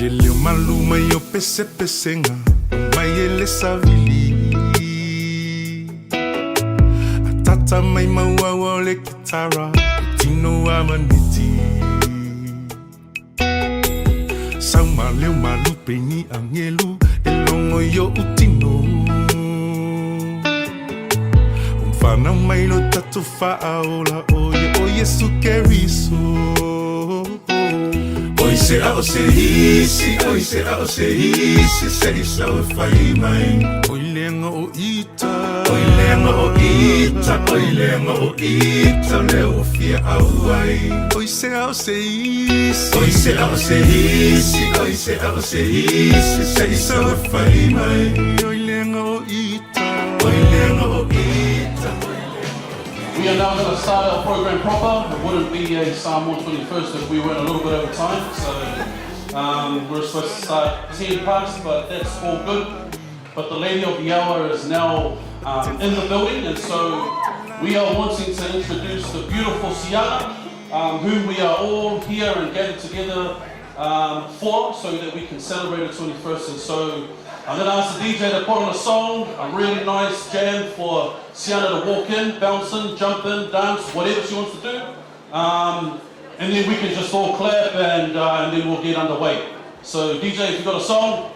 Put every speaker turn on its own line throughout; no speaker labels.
Leo maluma yo pese pesenga Mayele savili Atata mai mawawa le kitara Tino amaniti Sauma leo malupe ni angelu Elongo yo utino Umfana mailo tatu faaola Oye su keriso Oi se hisi, seri sa o fai mai. Oi lenga o ita, leo fia awai. Oi se hisi, seri sa o fai mai. Oi lenga o ita.
We are now going to start our program proper. It wouldn't be a Psalm 121st if we went a little bit over time. So we're supposed to start 10 past, but that's all good. But the lady of the hour is now in the building, and so we are wanting to introduce the beautiful Siana, whom we are all here and gathered together for, so that we can celebrate the 21st. And so I'm going to ask the DJ to put on a song, a really nice jam for Siana to walk in, bounce in, jump in, dance, whatever she wants to do. And then we can just all clap and then we'll get underway. So DJ, if you've got a song.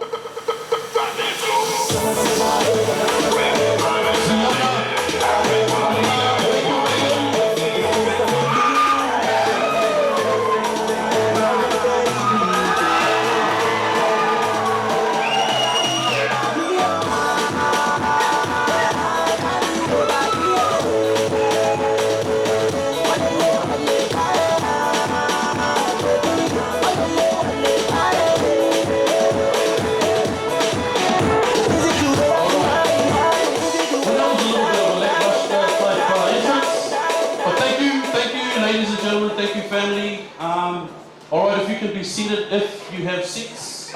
Alright, if you can be seated, if you have seats.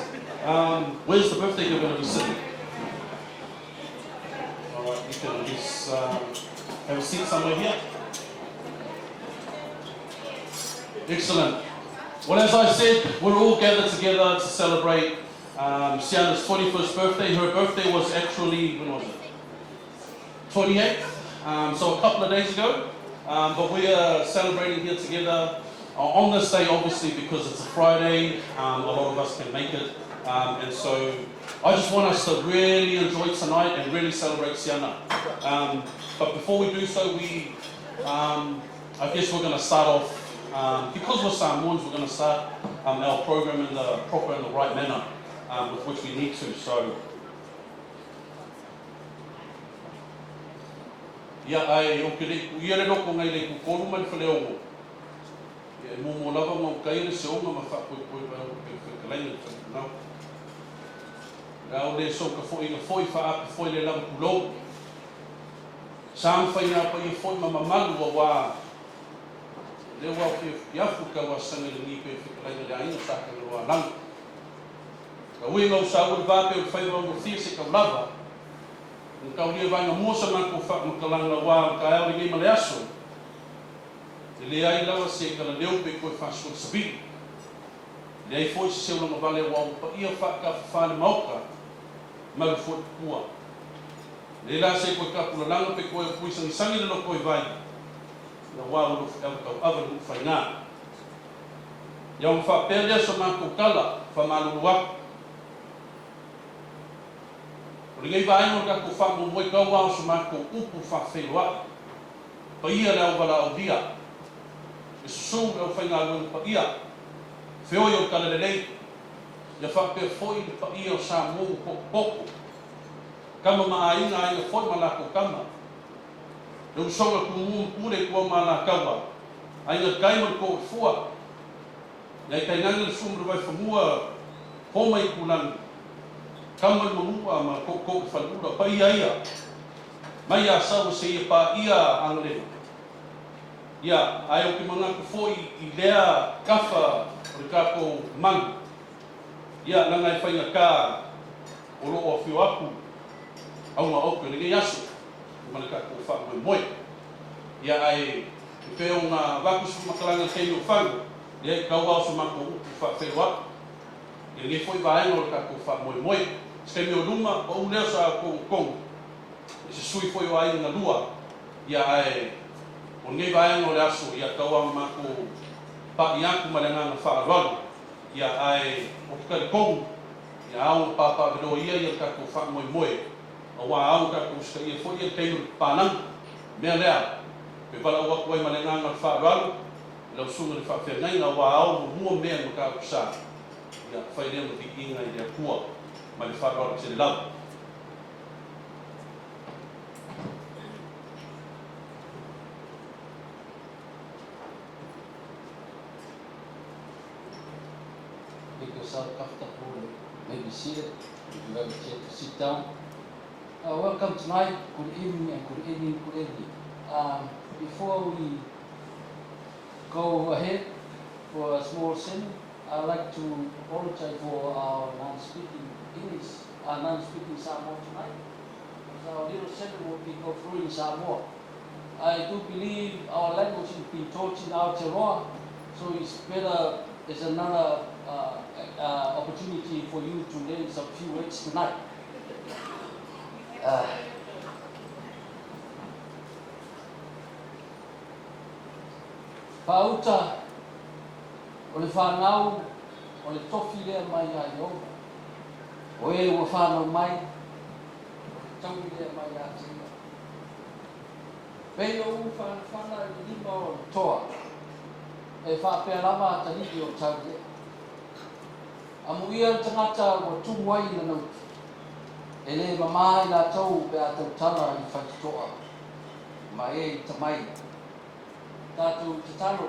Where's the birthday girl going to be sitting? Alright, you can just have a seat somewhere here. Excellent. Well, as I said, we're all gathered together to celebrate Siana's 41st birthday. Her birthday was actually, when was it? 28th, so a couple of days ago. But we are celebrating here together on this day, obviously, because it's a Friday. A lot of us can make it. And so I just want us to really enjoy tonight and really celebrate Siana. But before we do so, I guess we're going to start off, because we're Samoans, we're going to start our program in the proper and the right manner, with which we need to. So, ai o kere iere loko ngai le ku koru mai fele o e mo lava mo kai le se o ma fa ko ba ke lai no o le so ka foi fa foi le lava ku lo sam fa ina pa i foi ma malu wa le wa ke ya fu ka wa sang le ni pe lai le ai sa ka lo lang ka wi no sa u va pe fa mo fi se ka lava Kau dia vanga mosa man ko fa mo kalang la wa ka au ni male aso le ai la se ka le pe ko fa so sabi le ai foi se no vale wa pa ia fa ka fa le mauka ma fo kua le la se ko ka pula langa pe ko pu sang sangi le ko vai la wa lo fa ka ava lu fa na ya mo fa perde so man ko kala fa malu wa Ringai vai no ka ko fa mo moi ka wa so ma ko upu fa feloa. Pa ia la wala o dia. E so o fa nga lo pa ia. Feo yo ka le lei. Ya fa pe foi pa ia sa mo ko poko. Kama ma ai nga ia foi ma la ko kama. Lo so ko mu pure ko ma la kawa. Ai nga kai mo ko fua. Ya kai nga le sumru vai fa mua. Ko mai kulan. Kama mamua ma koko falura pa ia mai asa o se pa ia angle ia ai o que manga ko foi idea kafa o kako man ia langa fai ka o lo o fio aku au ma o que le yaso manga ko fa moi ia ai pe una vaku su makalanga ke no fango ia ka wa su mako fa fe wa nge foi vai no ka ku fa moi se me o luma o le sa ko se sui foi o ai na lua ia ai o nge vai no le aso ia kaua ma ko pa ia ku malenga na fa ron ia ai o ka ko ia au pa do ia ka ku fa moi o wa au ka ku se ia foi ia kai pa nan me lea pe vala o ko ai malenga na fa ron lo sunga le fa fe ngai na wa au mo me no ka ku sa ia fai le mo tikinga ia kua ma le fa ron se la
Make yourself comfortable, maybe seated if you have a chair to sit down. Welcome tonight, good evening and good evening, good evening. Before we go ahead for a small session, I'd like to apologize for our non-speaking English, non-speaking Samoa tonight. Our little session will be go through in Samoa. I do believe our language is being taught in Aotearoa, so it's better, there's another opportunity for you to learn some few words tonight. Pauta, o le whanau, o le tofi lea mai a Iova. O e ua whanau mai, o le taui lea mai a Tina. Pei o whana i lima o le toa, e whapea lama taniki o tau lea. Amuia tangata ua tumuai na nautu. E le mamai la tau pe a tau tala i whakitoa. Ma e i tamai. Tātou te talo.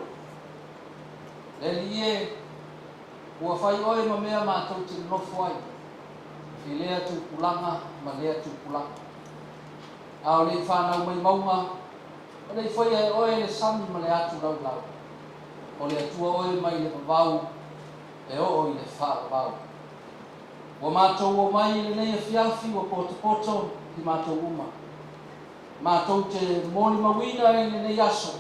Le li e, ua whai oe ma mea mātou te nofu ai. I lea tu pulanga, ma lea tu pulanga. Ao le whanau mai maunga, o le whai e oe le sami ma le atu lau lau. O le atua oe mai le pavau, e o i le whāwau. Ua mātou o mai le nei a fiafi ua poto ki mātou uma. Mātou te moni mawina i le nei aso.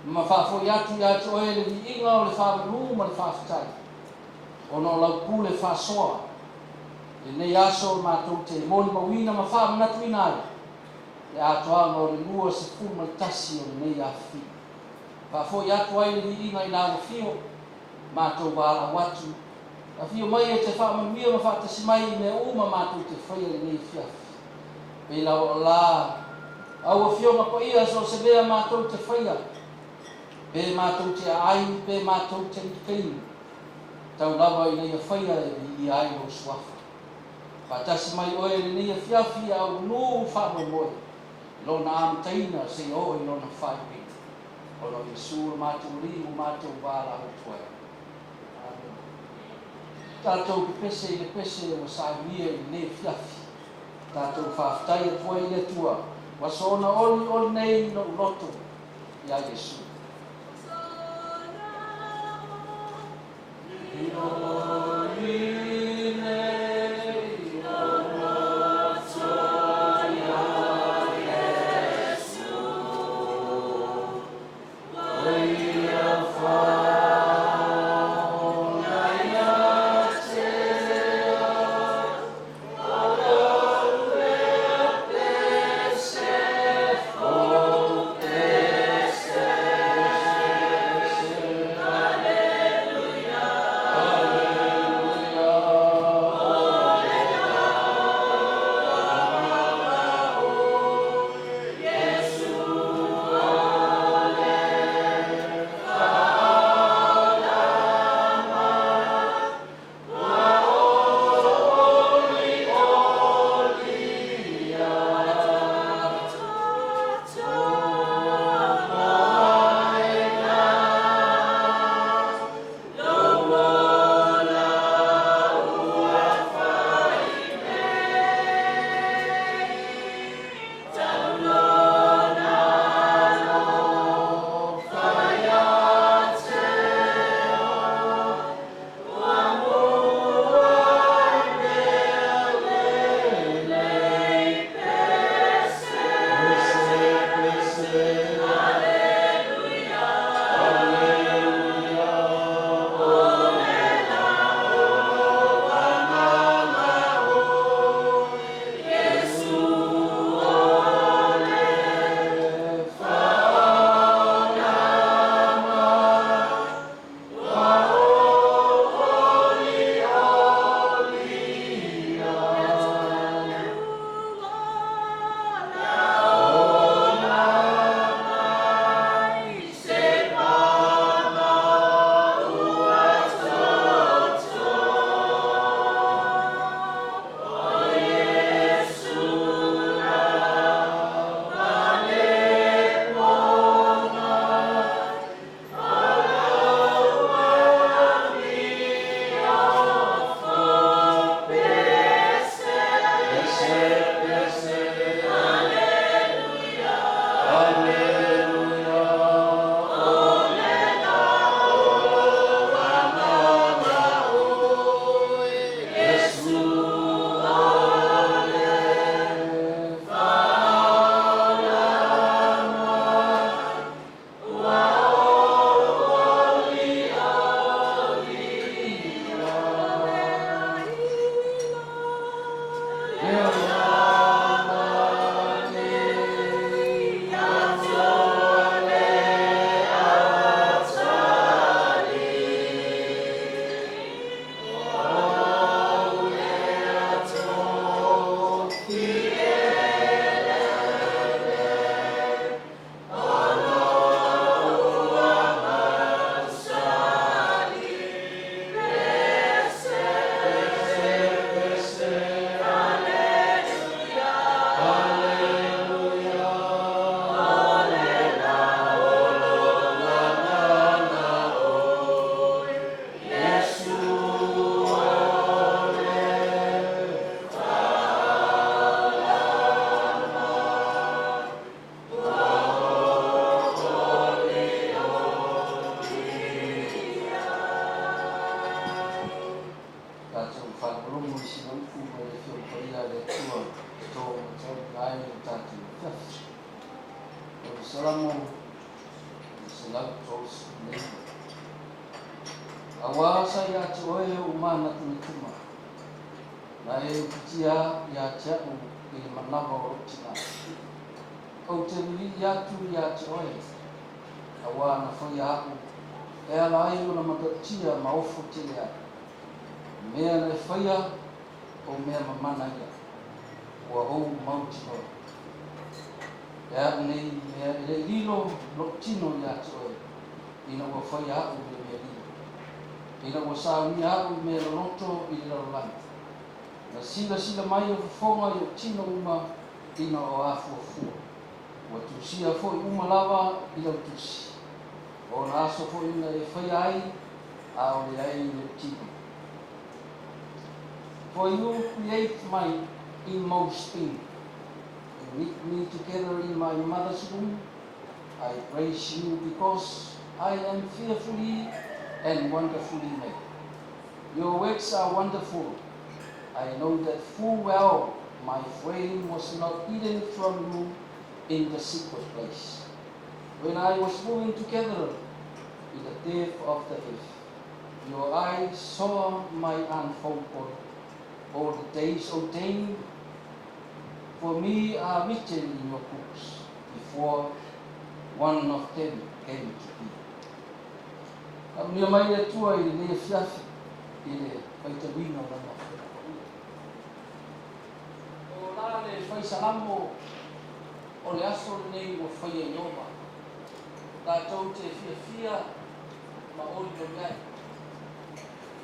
Ma whāwhoi atu i atu oe le inga o le whāwanu ma le whāwhitai. O no lau pū le whāsoa. Le nei aso mātou te moni mawina ma whāmanatu ina ai. Le atu anga o le lua se fu ma le tasi o le nei afi. Whāwhoi atu ai le inga i nāna fio. Mātou wāla watu. A fio mai e te whaamanuia ma whātasi mai i mea uma mātou te whaia le nei fiafi. Pei lau o la. Au a fio ma ko ia so se mea mātou te whaia. Pe mātou te ai, pe mātou te keinu. Tau lawa i nei a whaia i ai o suafa. Whātasi mai oe le nei a fiafi au nū whaamamoe. Lona amtaina se o i lona whaipi. Ono Yesu mātou li o mātou wāla o tuai. Tātou ki pese i le pese o sāwia i le fiafi. Tātou whāwhitai a tuai le tua. Wasona oli nei no loto i a Yesu. so I tatu fifth. O salamo salat tos nei. Awasa ya tsoe umana tunituma. Na e pitia ya tau I manava o tina. O te wili ya tu ya tsoe. Awa na foi aku. E ala ai o na matatia maofu tele a. Mea na whaia o mea mamana ia. Ua ou mauti noa. E au nei mea ele lilo lo tino ia tsoe. Ina ua whaia aku le mea lilo. Ina ua sauni aku mea loto I le lorolani. Na sila mai o fonga I o tino uma ina o afuafua. Ua tusia foi uma lava I lau tusi. O na aso foi ina e whaia ai a o le ai le tino. For you create my inmost being. You knit me together in my mother's womb. I praise you because I am fearfully and wonderfully made. Your works are wonderful. I know that full well my frame was not hidden from you in the secret place. When I was woven together in the depth of the earth, your eyes saw my unfolded body. All the days ordained for me are written in your books before one of them came to be. Amnia mai le tua I le fiafi I le paitawina o lana. O la le whaisalamo o le aso nei o whaia ioma. Tātou te fia ma ori o ngai.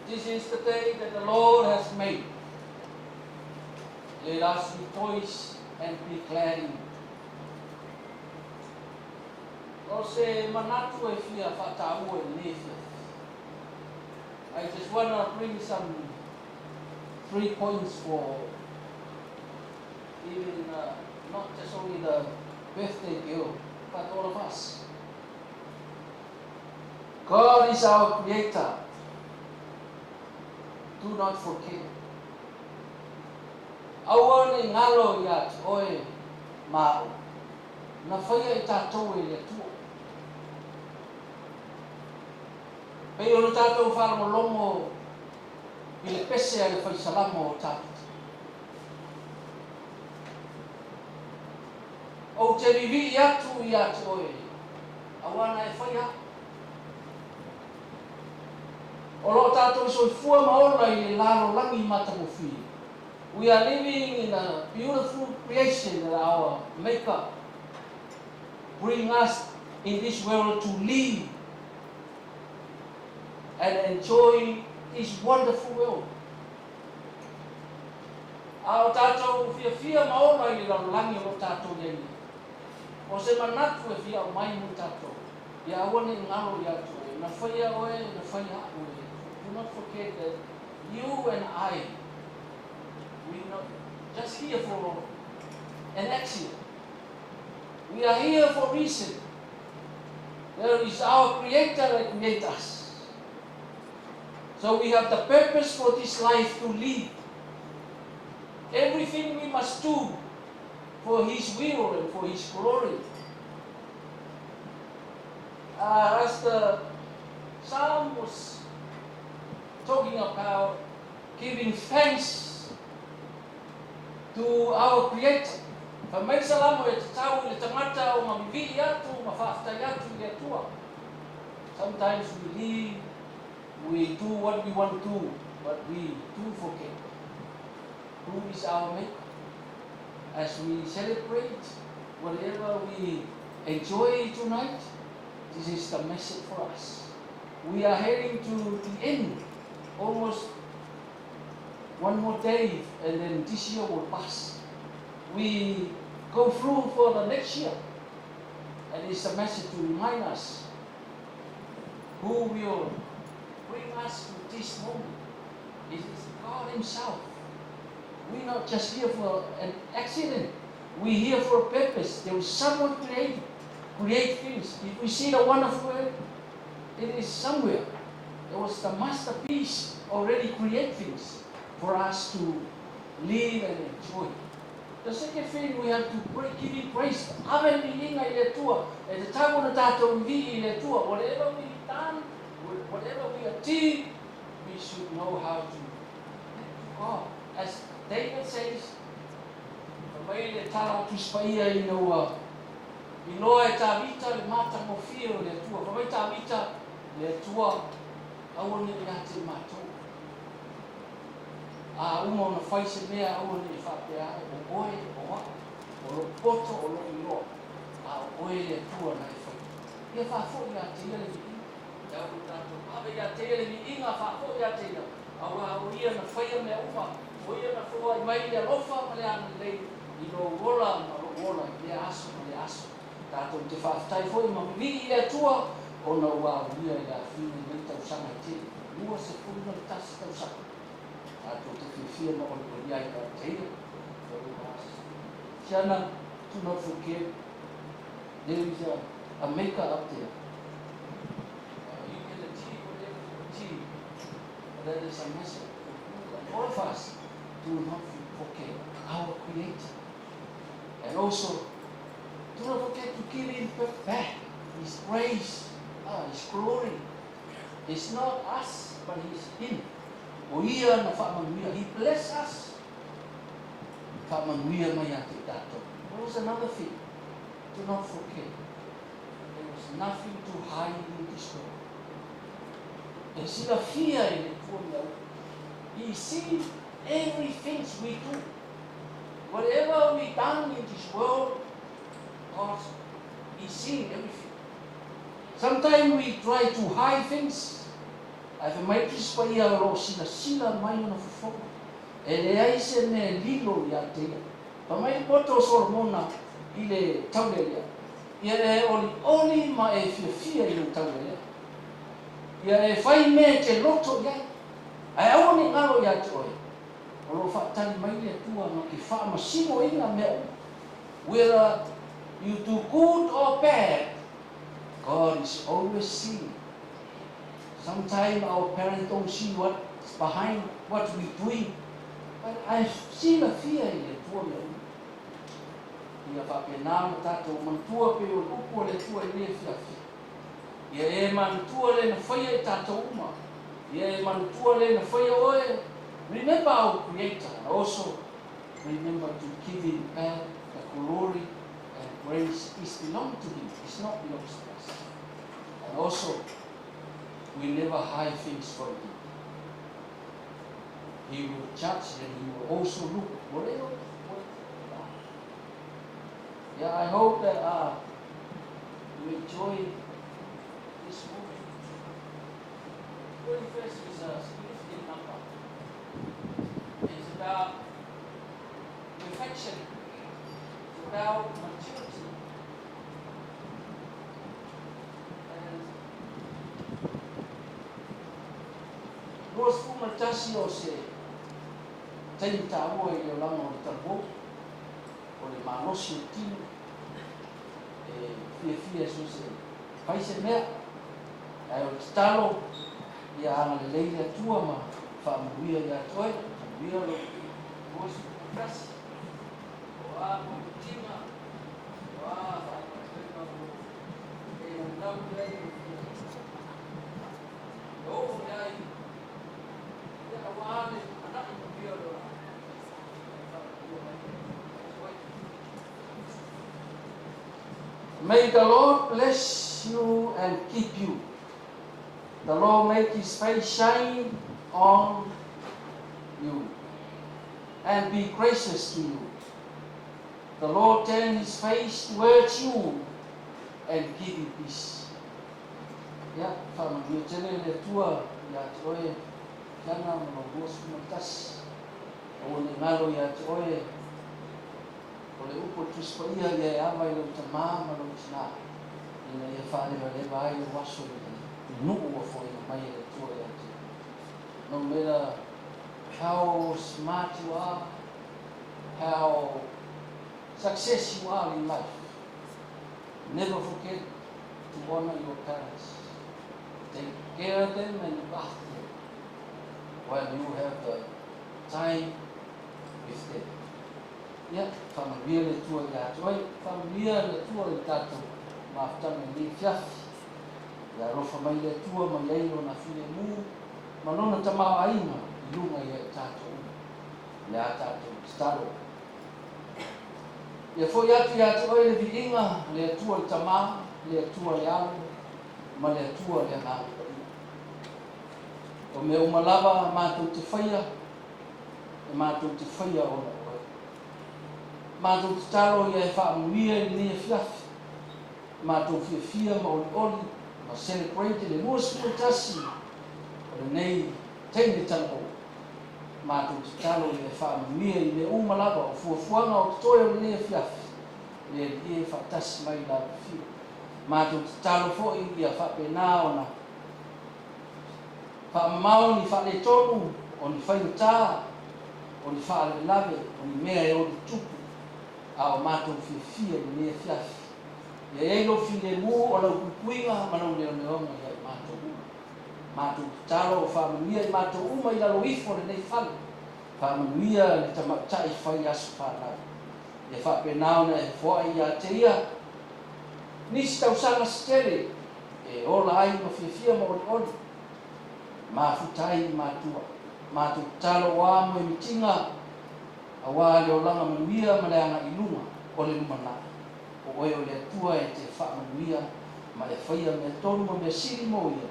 This is the day that the Lord has made. Let us rejoice and be glad in it. O se manatu e fia whatau e nefia. I just want to bring some 3 points for even not just only the birthday girl, but all of us. God is our creator. Do not forget. Awa ni ngalo ya oe mau. Na whaia I tātou e le tua. Pei o tātou whanamo longo I le pese a le whaisalamo o tātou. O te rivi atu I atu oe. Awana e whaia. O lo tātou soi fua maona I le lalo langi matamuwhi. We are living in a beautiful creation that our Maker bring us in this world to live and enjoy this wonderful world. Ao tātou fia maona I langi o tātou nei. O se manatu e fia o mai mo tātou. Ia awane ngalo ia tue. Na whaia oe, na whaia oe. Do not forget that you and I, we're not just here for an accident. We are here for a reason. There is our Creator that created us. So we have the purpose for this life to live. Everything we must do for His will and for His glory. As the Psalm was talking about giving thanks to our Creator. Fa mai salamo e tau le tangata o mamivi atu, mawhaftai atu I atua. Sometimes we live, we do what we want to do, but we do forget who is our Maker. As we celebrate whatever we enjoy tonight, this is the message for us. We are heading to the end, almost one more day, and then this year will pass. We go through for the next year, and it's a message to remind us who will bring us to this moment. It is God Himself. We're not just here for an accident. We're here for a purpose. There is someone create things. If we see the wonderful world, it is somewhere. There was the masterpiece already create things for us to live and enjoy. The second thing we have to give him praise. Amen inga ile tua. E te tago na tātou vi ile tua. Whatever we done, whatever we achieve, we should know how to thank God. As David says, mai le tala tuspaia i noa. I noa e tāwita le mata mo fio le tua. Mai tāwita le tua. Awane i ate mātou. A uma ona faise mea awane i whapea o oe o wa. O lo poto o lo i roa. A oe le tua na e whai. Ia whafo i ate ia le mi inga. Ia o tātou. Awe i ate ia le mi inga whafo i ate ia. Awa o ia na whaia mea uma. O ia na whoa i mai le lofa ma le ana lei. I lo rola ma lo rola. Le aso ma le aso. Tātou te whaftai fwoi ma mi i le tua. Ona ua ia i la whine nei tau sanga te. Lua se puna tasi tau sanga. Tātou te whiwhia na oi o iai ka teia. Siana, do not forget, there is a maker up there. You can achieve whatever you achieve. But that is a message for all of us. Do not forget our Creator. And also, do not forget to give Him back His praise, His glory. It's not us, but it's Him. O ia na whamanuia, He bless us. Whamanuia mai ate tātou. There was another thing. Do not forget. There was nothing to hide in this world. E sila fia e le tuamia. He sees everything we do. Whatever we done in this world, God, He sees everything. Sometimes we try to hide things. I've made this by a ro sila mai na fofo. E le ai se ne lilo ia te. Pa mai poto sormona I le taulelea. Ia le oli ma e fia I le taulelea. Ia e whai me te loto iai. Ai aone ngaro ia te oe. O lo whaatani mai le tua no ki whaamasimo inga mea. Whether you do good or bad, God is always seeing. Sometimes our parents don't see what's behind what we're doing. But I see the fear in the tua mea. Ia whapena na tātou mantua pe o upo le tua I le fiafi. Ia e mantua le na whaia I tātou uma. Ia e mantua le na whaia oe. Remember our Creator. And also remember to give Him back the glory and praise. It belongs to Him. It's not belongs to us. And also, we never hide things from Him. He will judge and He will also look whatever. Yeah, I hope that you enjoy this movie. 21st is a significant number. It's about perfection. It's about maturity. And Lord Fuma Tasio se taini tāua I o langa o le tarbo, o le manosi o tino, fia so se paise mea, ai o te talo, ia anga le leile atua ma whaamuia ia toi, muia lo Lord Fuma Tasi, o a mo tina, o a whaakatua mo, e o nau leile o fia. O o nei, ia a wale, anaki mo pia lo la. May the Lord bless you and keep you. The Lord make His face shine on you and be gracious to you. The Lord turn His face towards you and give you peace. Ya, fama dia tene le tua ya toe kana mo bos matas. O le ngalo ya toe. O le upo tuspaia le ama I lo tamama lo tina. Ina ia whare le vai o waso I nuku wa foi mai le tua ya te. No matter how smart you are, how success you are in life, never forget to honor your parents. Take care of them and look after them while you have the time with them. ia whamanuia le tua i ato ai, whamanuia le tua i tātou maafutanga ni fiafi. Ia rofa mai le tua mai eiro na while mū, manona tamau aima i lunga i tātou uma, le a tātou staro. Ia fo i atu ai le viinga, le tua i tamau, le tua i alu, ma le tua le ngāu. O me umalava mātou te whaia, e mātou te whaia o na oe. Mātou te taro ia e whaamuia i nea fiafi. Mātou fia ma oli, ma celebrate le mua tasi, o le nei teine tano. Mātou te taro ia e whaamuia i me umalava o fuafuanga o te toe o le nea fiafi. Le ie whaatasi mai la fio. Mātou te taro fo i ia whapena o na whaamau ni whale tonu, o ni whainutā, o ni whaale lave, o ni mea e o ni tupu, a o mātou fia ni nea fiafi. Ia eilo file mū o lau kupuinga, manau leo neonga ia i mātou uma. Mātou talo o whamanuia i mātou uma i lalo ifo le nei whale. Whamanuia le tamatai whai asu whanau. Ia whapenau na e whoa i a te ia. Nisi tausanga stele, e ola ai ma fia ma oli. Mafutai matua, mātou talo o amo e mitinga, a wā leo langa manuia ma le anga ilunga, o le lumana. O oe o le atua e te whaamanuia, ma e whaia me tonu ma me siri mo ia,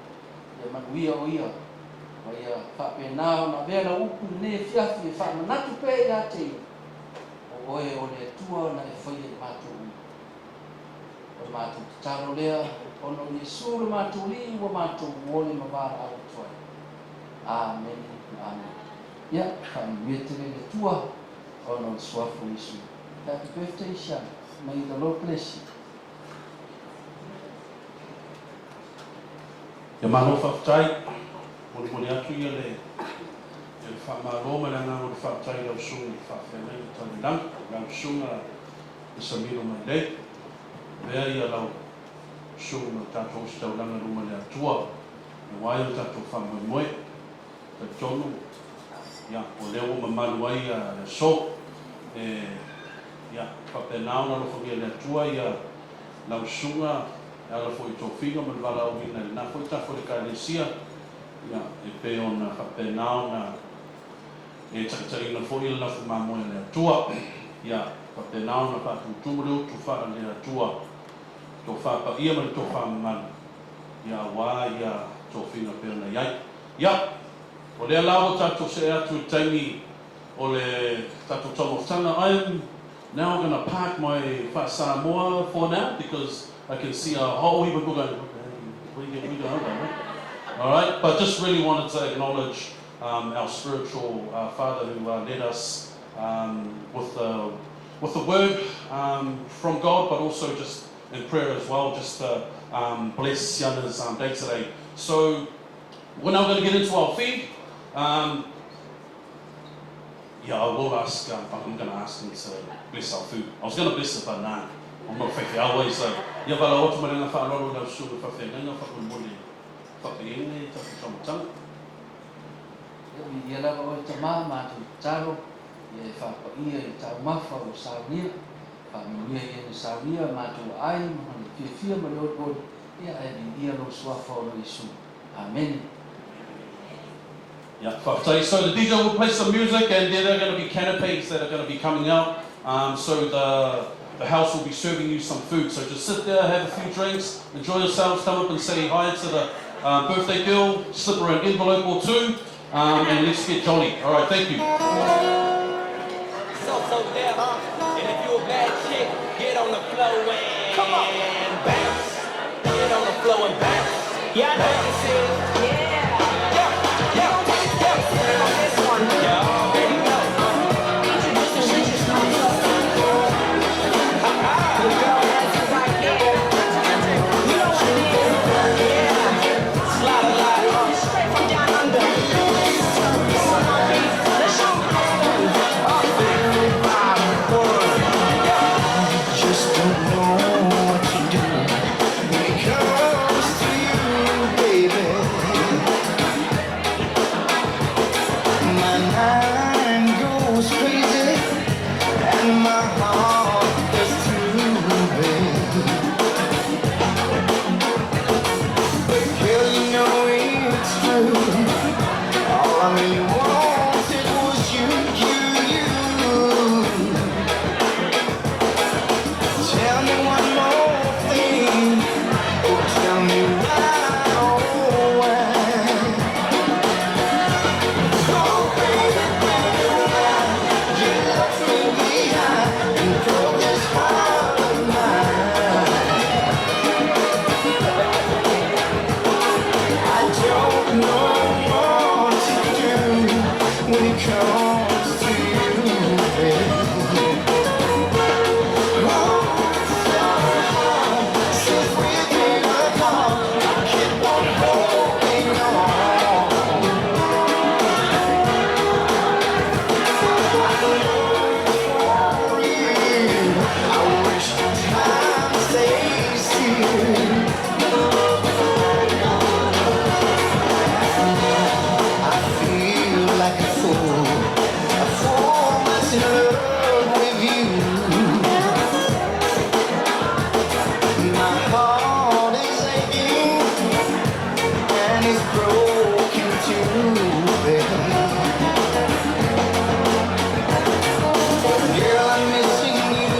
e manuia o ia. Ma ia whapenao na vera upu ne fiafi e whaamanatu pe i a te ia. O oe o le atua na e whaia i mātou ia. O mātou te taro lea, ono Yesu le mātou li, o mātou uole ma vara au tuai. Amen. Amen. Ia, whaamanuia te le tua, ono swafu Yesu. Happy birthday, Siana. May the Lord bless you.
Ia malo whaftai, mori atu ia le whamaro me langa o le whaftai lau sunga i whawhenei i tani lang, lau sunga i samiro mai le. Vea ia lau sunga tātou si tau langa ruma le atua, e wai o tātou whamoe, ta tonu, ia, o leo o mamalu ai le so, ia, whapenau na lofo kia le atua ia lau sunga e ala fo i tō whinga ma wala o wina le nafo i tafo le kālesia ia, e pe o na whapenau na e takitarina fo i le nafo mamoe le atua ia, whapenau na whatutumuru tu wha le atua tō whapa ia ma le tō whamamana ia, wā ia tō whinga pe ona iai ia, o lea lao tātou se atu taimi o le tātou tomofutanga now I'm going to park my Samoa for now because I can see a whole heap of people going, what are you doing over there? All right, but just really wanted to acknowledge our spiritual father who led us with the word from God, but also just in prayer as well, just to bless Siana's day today. So we're now going to get into our feed. Yeah, I will ask, I'm going to ask him to bless our food. I was going to bless it, but nah, I'm not whewhi always. So, ia wala otu marenga whaaroro lau suru whawhenanga whakumone whapehene, tapu tamatanga.
Ia lava o te maa mātou taro, ia e whapaia i tau mawha o saunia, whamanuia i ene saunia, mātou ai, mahane whiawhia ma leo kore, ia e ia lo swafa o Yesu. Amen.
Yeah, so the DJ will play some music and then there are going to be canapes that are going to be coming out. So the house will be serving you some food. So just sit there, have a few drinks, enjoy yourselves, come up and say hi to the birthday girl, slip her an envelope or two, and let's get jolly. All right, thank you.
So there, and if you a bad chick, get on the floor and bounce. Get on the floor and bounce. Yeah, I know you see. Yeah. comes to you, baby. Oh, so hard since we've been apart. I keep on holding on. For you, I wish time stays still. I feel like a fool that's in love with you. My heart is aching and it's broken too, baby. Girl, I'm missing you.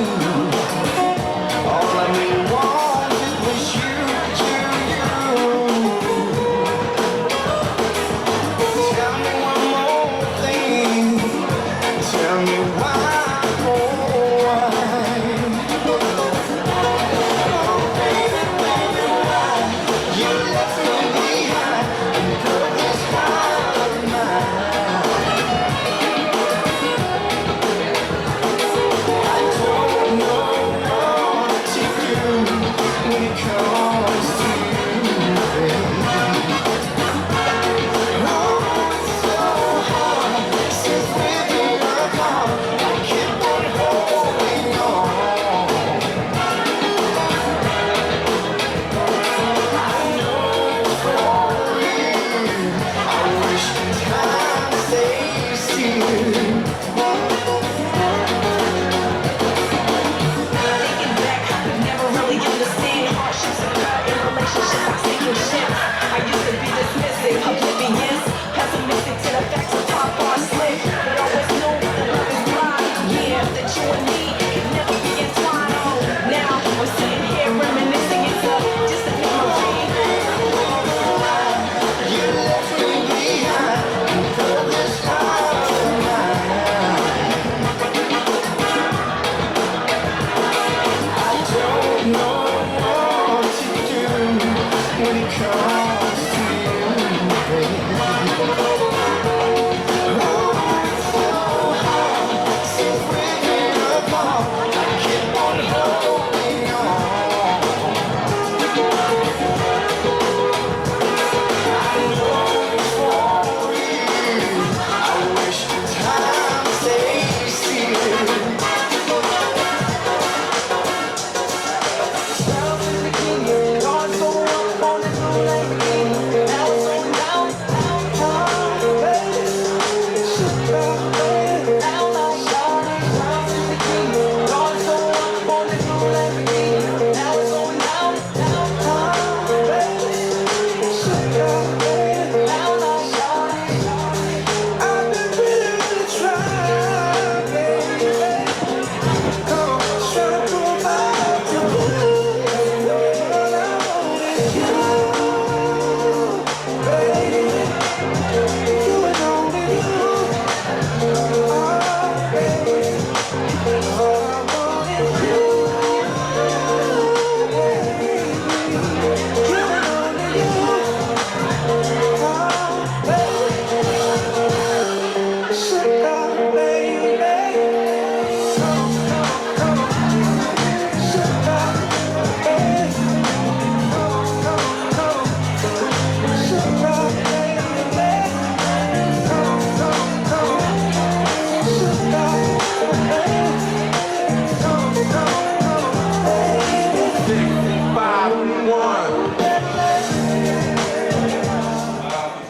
All I really wanted was you. Tell me one more thing. Tell me why, oh why? Oh baby, baby, why you left me behind and broke this heart of mine? I don't know what to do when it comes to you, baby. Oh, it's so hard since we've been apart. I keep on holding on. I know for you, I wish time stays still.
Thinking back, I could never really understand hardships occur in relationships. I take your shit. I used to be dismissive, oblivious, pessimistic to the facts of top bar slick. But always knew that love is blind. Yeah, that you and me could never be entwined. Oh, now I'm sitting here reminiscing. It's just a memory.
You left me behind and broke this heart of mine. I don't know what to do when it comes to you, baby. Oh, it's so hard since we've been apart. I keep on holding on. I know for you, I wish time stays still.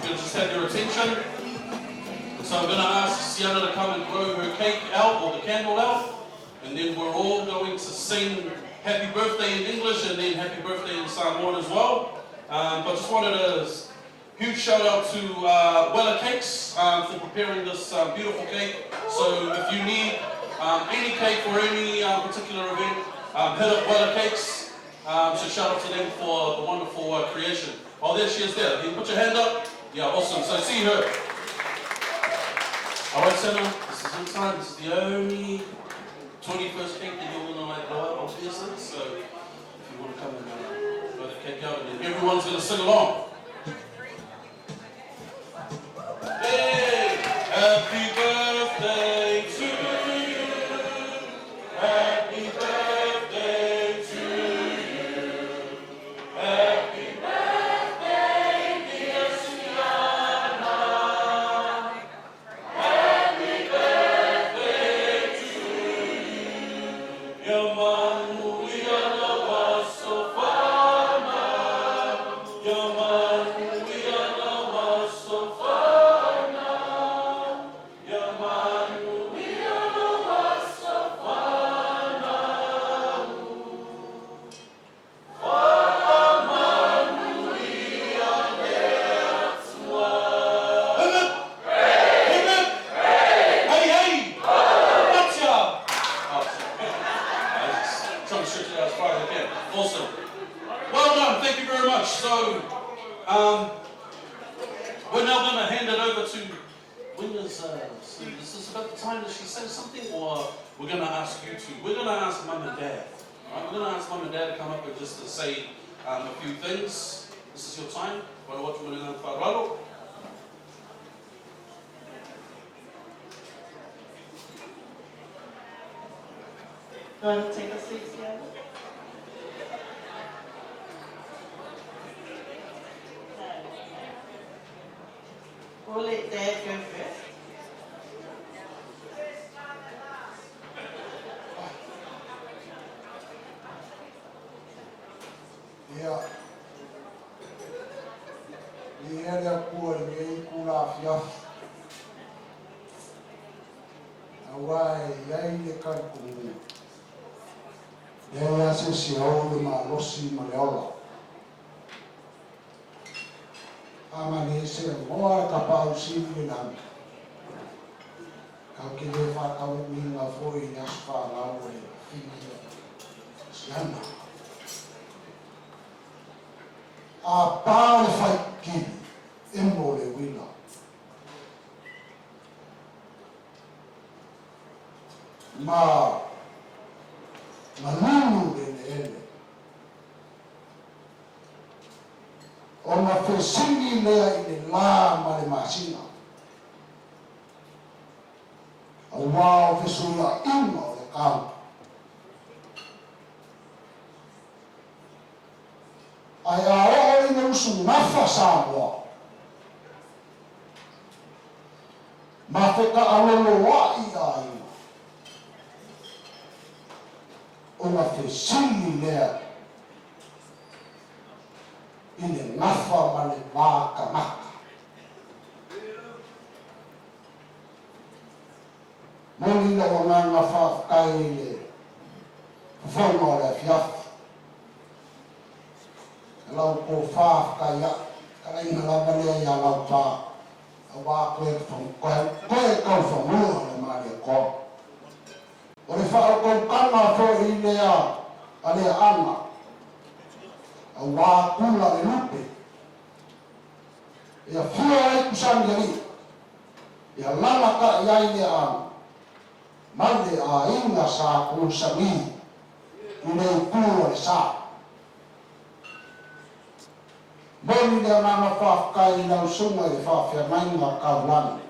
Just have your attention. So I'm going to ask Siana to come and blow her cake out, or the candle out, and then we're all going to sing happy birthday in English and then happy birthday in Samoan as well. But just wanted a huge shout out to Wella Cakes for preparing this beautiful cake. So if you need any cake for any particular event, hit up Wella Cakes. So shout out to them for the wonderful creation. Oh, there she is there. Can you put your hand up? Yeah, awesome. So see her. All right, Siana, this is inside. This is the only 21st cake that you're going to like blow out, obviously. So if you want to come and blow the cake out, and then everyone's going to sing along. Hey, happy birthday. Is this about the time that she says something, or we're going to ask you to? We're going to ask Mum and Dad. All right? We're going to ask Mum and Dad to come up and just to say a few things. This is your time. Want to watch me and Faralo?
You want to take a seat, Siana? We'll let Dad go first.
Yeah. Ni era kua ni kula fia. Awai yai le kan ku. Ya se si o le ma losi ma le ola. Ama ni se moa ka pa usi ni na. Ka ke le fa ka mi na foi na fa na o le fini. Siana. A pau fai ki e mo le wina. Ma nunu le ele. O na fesingi lea i le la ma le masina. A wao fesuia inga o le kau. Ai a o ina usu nafa sa moa. Ma feka alolo wa i a ina. O na fesingi lea i le nafa ma le waka maka. Moni na o nganga whafkai le whaunga o le fiafu. Lau ko whafkai a, kara ina lava lea ia lau tā. A wā koe koe kau whamua le maare ko. O le whaakokanga fo i lea a lea anga. A wā kula le lupe. Ia whia e kusani ali. Ia lalaka i ai lea anga. Male a inga sa kusami. I lei kua le saa. Boni le nganga whafkai lau sunga i whawhia mainga kauani.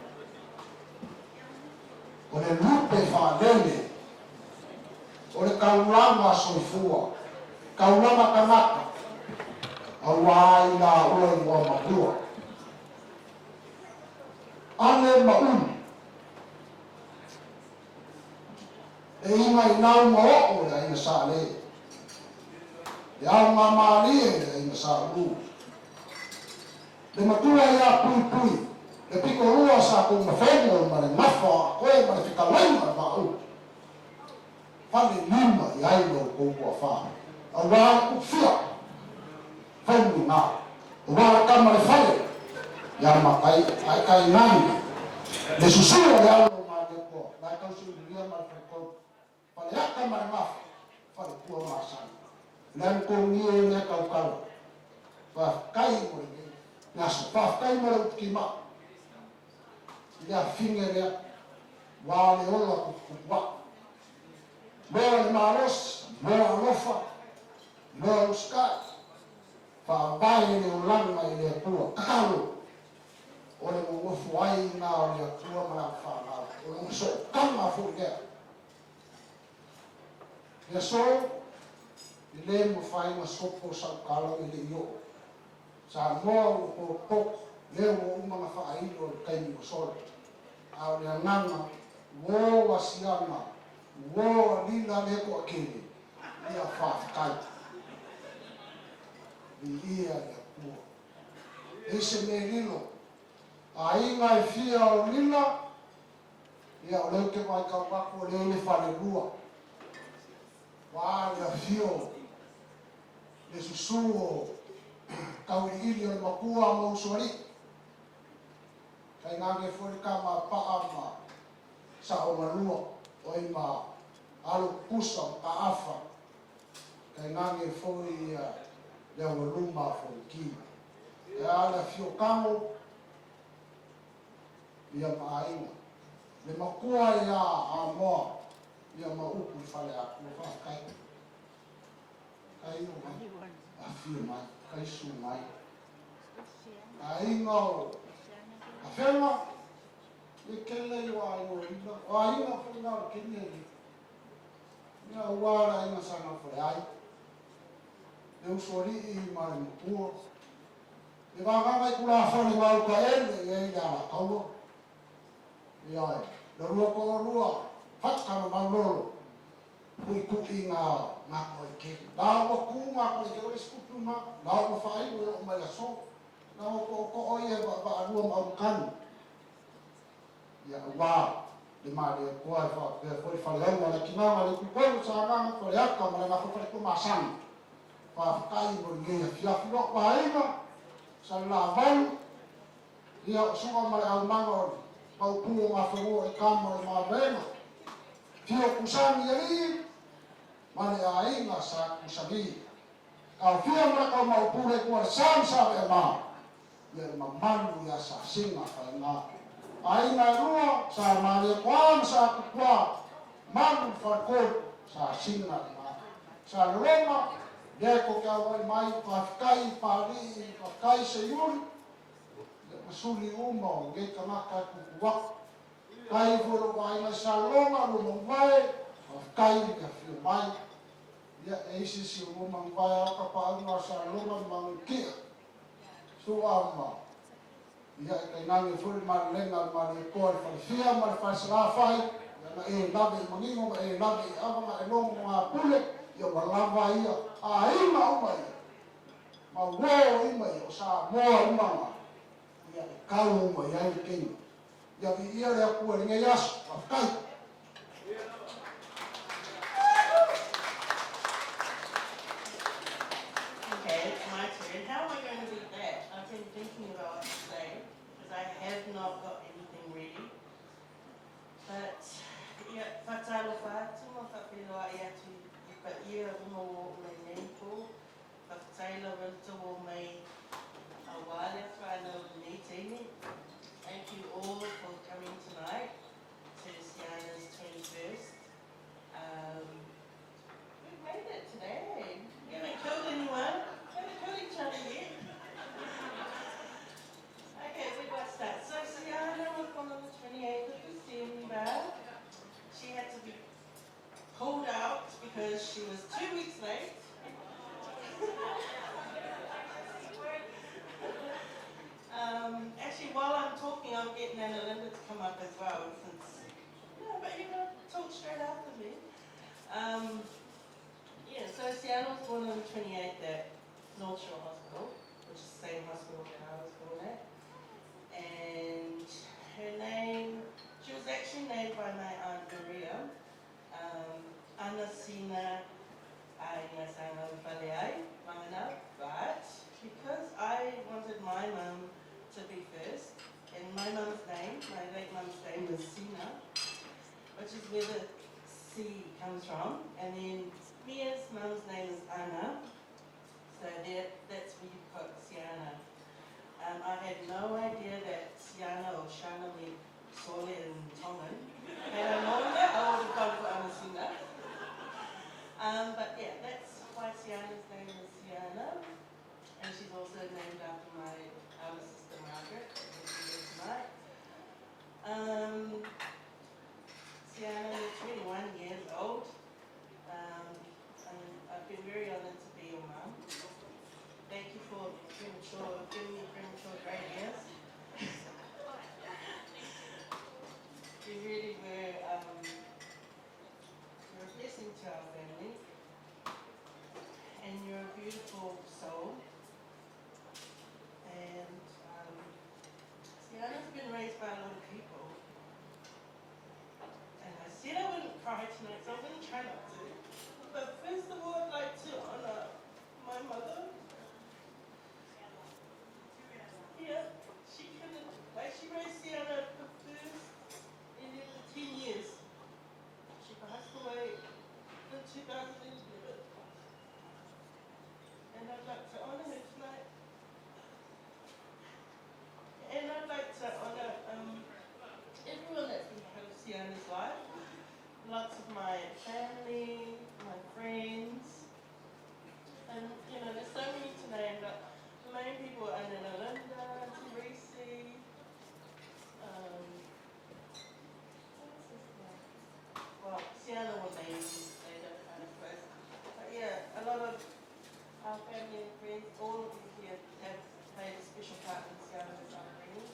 O le lupe whalele. O le kaulanga soifua. Kaulanga kanaka. A wai la ua i wa mapua. Ale maun. E inga i nau maoko le aina sa le. E au mamali le aina sa uu. Le matua ia pui pui. Le piko rua sa kong mawhengo ma le mafa a koe ma le whikalaima ma au. Whane lima i aino kōkua wha. A wā upwhia. Whaungi ngā. A wā kama le whale. Ia makai, ai kai nani. Le susua le alo ma le kua. Lai kausu i lia ma le whaikau. Whale aka ma le mafa. Whale kua ma sani. Len ko ngie le kaukau. Wha kai mo le Nasa whafkai mara uti ma. Ia whinge rea. Wā le ola kukua. Moa le maros. Moa alofa. Moa uskai. Whawae le ulanga i le kua. Kakalo. O le mwofu ai ngā o le kua mana whanau. O le mwoso kama fu lea. Ia so. I le mwhai ma skopo sa ukalo i le io. Sa moa o poko, leo o umanga whaailo o kaimi o sole. A le nganga, wo wa Siana, wo lila leko a kene, ia whaafikai. Ni ia ia kua. Ese me lilo, a inga i fia o lila, ia o leo ke mai kaupako leo le whale rua. Wa le fio, le susuo, kau i ili o le makua mo usuari. Kai ngange fwere ka ma paa ma sa o manua o i ma alu kusa o ka afa. Kai ngange fwere leo o luma fwere ki. E ala fio kamo ia ma ainga. le makua ia a moa ia maupu fale aku whakakai. Kai no mai, a whia mai, kai su mai. A ingau, a whenga, e kele i wa ingo ina, o a inga whenga o kenya i. Ia uara inga sana whare ai. Le usori i mare mupua. Le vagana i kula whare wau ka ele, e ia la kaua. Ia e, le rua ko rua, whakama maulolo. Kui kuki ngā ngako i ke. Nā ua ku ngako i ke o eskupu ma, nā ua whai ua o mai aso. Nā ua ko oi e wa arua mau kanu. Ia wā, le maare e koa e wha, e whori whaleaua, le kinama le kukoru sa nganga whare aka, ma le ngā whare ko masani. Whaakai mo ngea whiawhiro wahainga, sa la valu, ia o sunga mare au manga mau pua ngā whanua e kama i mā venga. Tio kusani e ii, mane a inga sa kusani. Kau whia mara kau mau pure kua le sa e mā. Ia mamanu ia sa singa whai ngā. A inga e rua, sa mare kuana sa kukua, manu whakor sa singa e mā. Sa ronga, Deko kia wai mai, whawhikai, pāri, whawhikai se yuri. Masuli uma o nge kamaka kukuwak. Kai furo wai mai sa longa, rumang vai, whawhikai kia whio mai. Ia eisi si rumang vai aka paunga sa longa mangu kia. So ama. Ia e kai nangi furi mara lenga mara e koa i whawhia, mara whaisalawhai. Ia na e nabe i mangingo, e nabe i awanga, e longa ngā pule. Ia walava ia, a ima uma ia. Ma uo ima ia, o sa moa umanga. Ia e kau uma ia i kengi. Ia vi ia rea kua ringa yasu, whawhikai.
Okay, it's my turn. How am I going to do that? I've been thinking about what to say, because I have not got anything ready. But, ia, whatalo whātua, whawhiroa ia tu. But ia uma o mai nempo, whakataila rinta o mai awale whanau meeting. Thank you all for coming tonight to Siana's 21st. We've made it today. We haven't killed anyone. We haven't killed each other yet. Okay, we got started. So Siana was born on the 28th of December. She had to be pulled out because she was 2 weeks late. Actually, while I'm talking, I'm getting Anna Linda to come up as well, since, no, but you're going to talk straight after me. Yeah, so Siana was born on the 28th at North Shore Hospital, which is the same hospital that I was born at. And her name, she was actually named by my Aunt Maria. Ana Sina Aina Sanga Whaleai, Vagana, but because I wanted my mum to be first, and my mum's name, my late mum's name was Sina, which is where the C comes from, and then Mia's mum's name is Ana, so that's where you put Siana. I had no idea that Siana or Shana meant Sole in Tongan. Had I known that, I would have gone for Ana Sina. But yeah, that's why Siana's name is Siana, and she's also named after my elder sister Margaret, who's here tonight. Siana is 21 years old, and I've been very honoured to be your mum. Thank you for giving me premature great years. You really were lots of my family, my friends, and you know, there's so many to name, but the main people are Anna Linda, Auntie Reese, what's his name? Well, Siana was later, kind of close. But yeah, a lot of our family and friends, all of you here have played a special part in Siana's upbringing.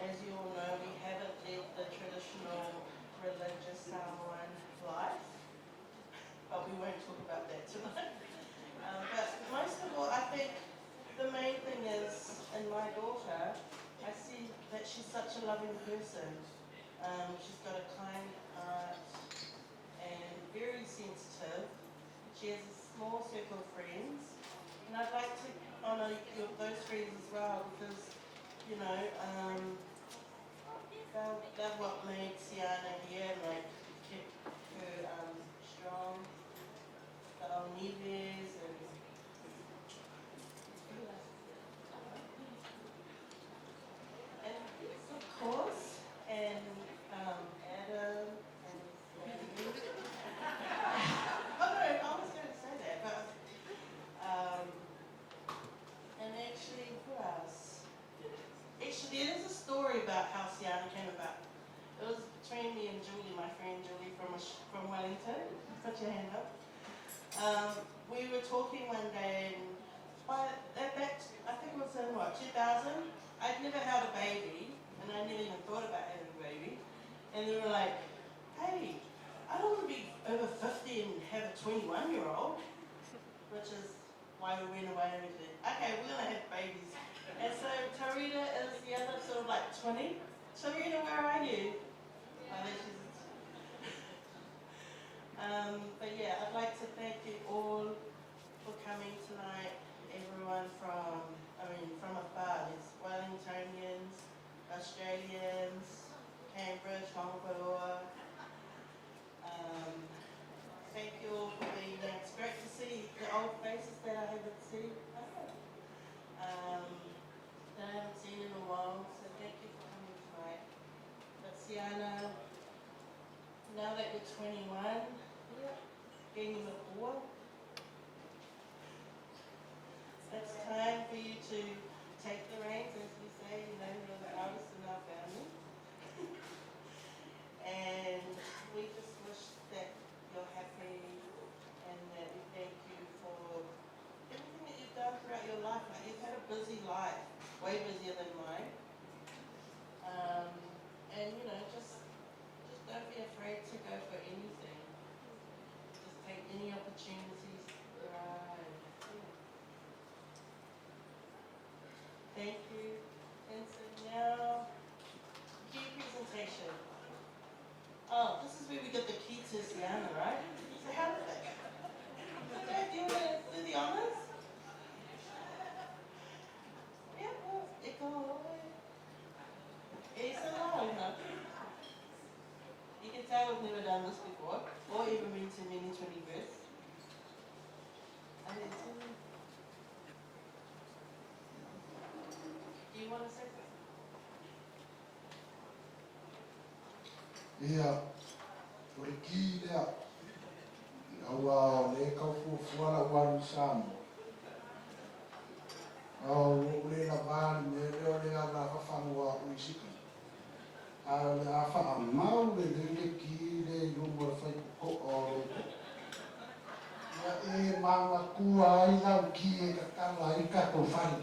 As you all know, we haven't led the traditional religious Samoan life, but we won't talk about that tonight. But most of all, I think the main thing is, in my daughter, I see that she's such a loving person. She's got a kind heart and very sensitive. She has a small circle of friends, and I'd like to honour those friends as well, because you know, they're what made Siana here, like kept her strong. The Neves and of course, and Adam and oh no, I was going to say that, but and actually, who else? Actually, there's a story about how Siana came about. It was between me and Julie, my friend Julie from Wellington. Put your hand up. We were talking one day, and I think it was in 2000. I'd never held a baby, and I never even thought about having a baby. And we were like, hey, I don't want to be over 50 and have a 21-year-old, which is why we went away and we said, okay, we're going to have babies. And so Tarita is the other sort of like 20. Tarita, where are you? Oh, there she is. But yeah, I'd like to thank you all for coming tonight. Everyone from afar. There's Wellingtonians, Australians, Cambridge, Hongaroa. Thank you all for being here. It's great to see the old faces that I haven't seen. That I haven't seen in a while. So thank you for coming tonight. But Siana, now that you're 21, getting the four, it's time for you to take the reins, as we say, you know, you're the eldest in our family. And we just wish that you're happy and that we thank you for everything that you've done throughout your life. Like, you've had a busy life, way busier than mine. And you know, just don't be afraid to go for anything. Just take any opportunities there are. Thank you. And so now, key presentation. Oh, this is where we get the key to Siana, right? So how did that go? Okay, do you want to do the honors? Yeah, well, it goes away. It's a lot, huh? You can tell we've never done this before, or even been to many 21st. And then do you want to say something?
Ia, ore ki lea, aua le kaufuafuala wanu Samoa. Au le la vāli me leo le ala whawhanua uisika. A le a whaamau le ki le ilunga whaipuko o roto. Ia manga kua ai lau ki e kakala i kato whai.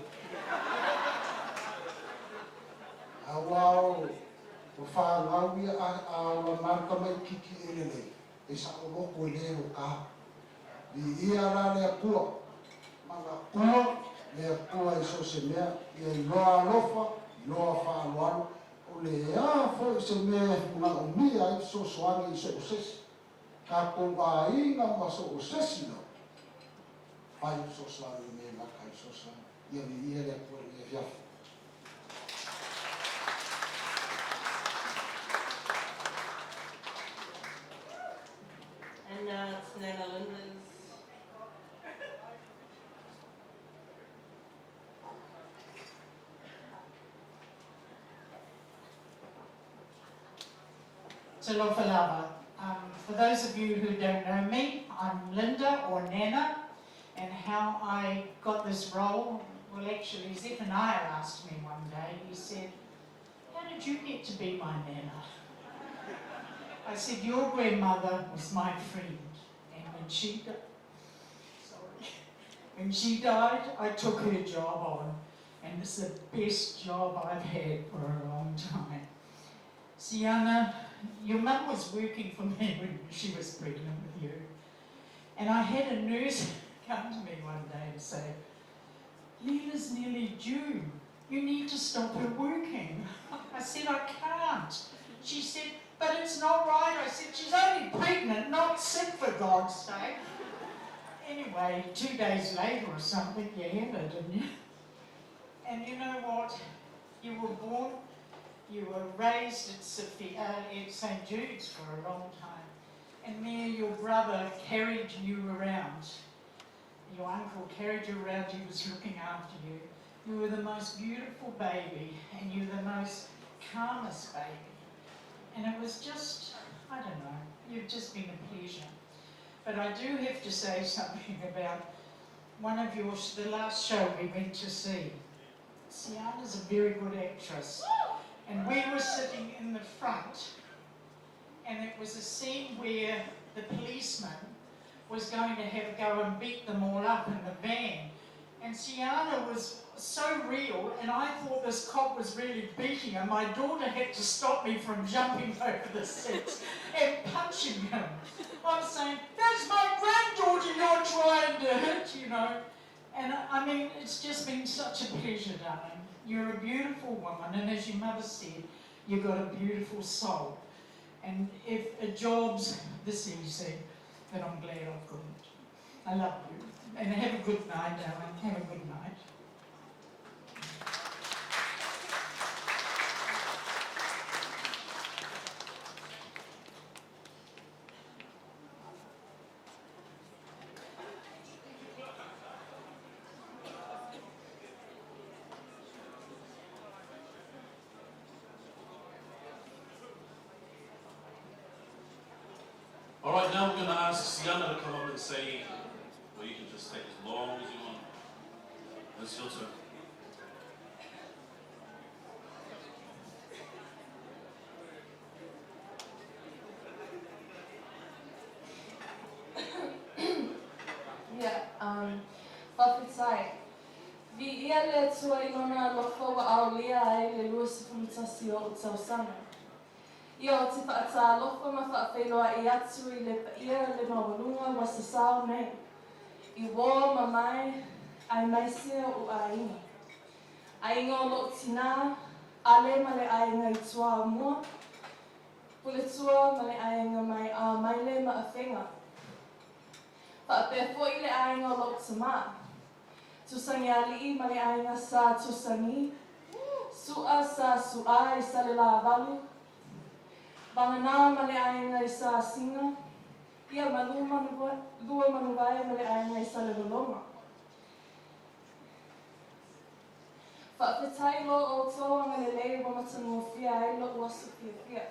Awao, o whāngau ia a la marka mai kiki e lelei. E sa o loko e leo ka. I ia la lea kua. Manga kua. Lea kua e so se mea, i loa lofa, loa whaaluanu, o lea fo se mea nga o mia i so soani i so o sesi. Ka ko a inga ma so o sesi no. Pai so soani me maka i so soani. Ia ni ia lea kua i e fiafu.
And now it's Nana Linda's.
Talofa lava. For those of you who don't know me, I'm Linda, or Nana, and how I got this role, well actually Zephaniah asked me one day, he said, how did you get to be my Nana? I said, your grandmother was my friend, and when she died, I took her job on, and it's the best job I've had for a long time. Siana, your mum was working for me when she was pregnant with you. And I had a nurse come to me one day and say, Leela's nearly due. You need to stop her working. I said, I can't. She said, but it's not right. I said, she's only pregnant, not sick, for God's sake. Anyway, 2 days later or something, you had her, didn't you? And you know what? You were born, you were raised at St. Jude's for a long time. And there your brother carried you around. Your uncle carried you around, he was looking after you. You were the most beautiful baby, and you were the most calmest baby. And it was just, I don't know, you've just been a pleasure. But I do have to say something about one of the last show we went to see. Siana's a very good actress. And we were sitting in the front, and it was a scene where the policeman was going to go and beat them all up in the van. And Siana was so real, and I thought this cop was really beating her. My daughter had to stop me from jumping over the seats and punching him. I'm saying, that's my granddaughter you're trying to hit, you know. And I mean, it's just been such a pleasure, darling. You're a beautiful woman, and as your mother said, you've got a beautiful soul. And if a job's this easy, then I'm glad I've got it. I love you. And have a good night, darling. Have a good night.
All right, now we're going to ask Siana to come up and say, well, you can just take as long as you want. It's your turn.
Whawhitai. Vi ia le tua I lona lofo wa aulia ai le luasi fumitasi o utausana. Ia o te whaata lofo ma whaawhenua I atu I le paia le mawalunga wa sasao nei. I wō ma mai ai maisia o ainga. Ainga o lo tina, ale ma le ainga I tua mua. Pule tua ma le ainga mai a maile ma a whenga. Whaapea I le ainga o lo tama. Tusangi ali'i ma le ainga sa tusangi. Su'a sa su'a I sa le la valu. Vagana ma le ainga I sa singa. Ia ma lua manuwai ma le ainga I sa le lolonga. Whaapea lo o tō anga le lei wa matango fia ai lo uasu fia.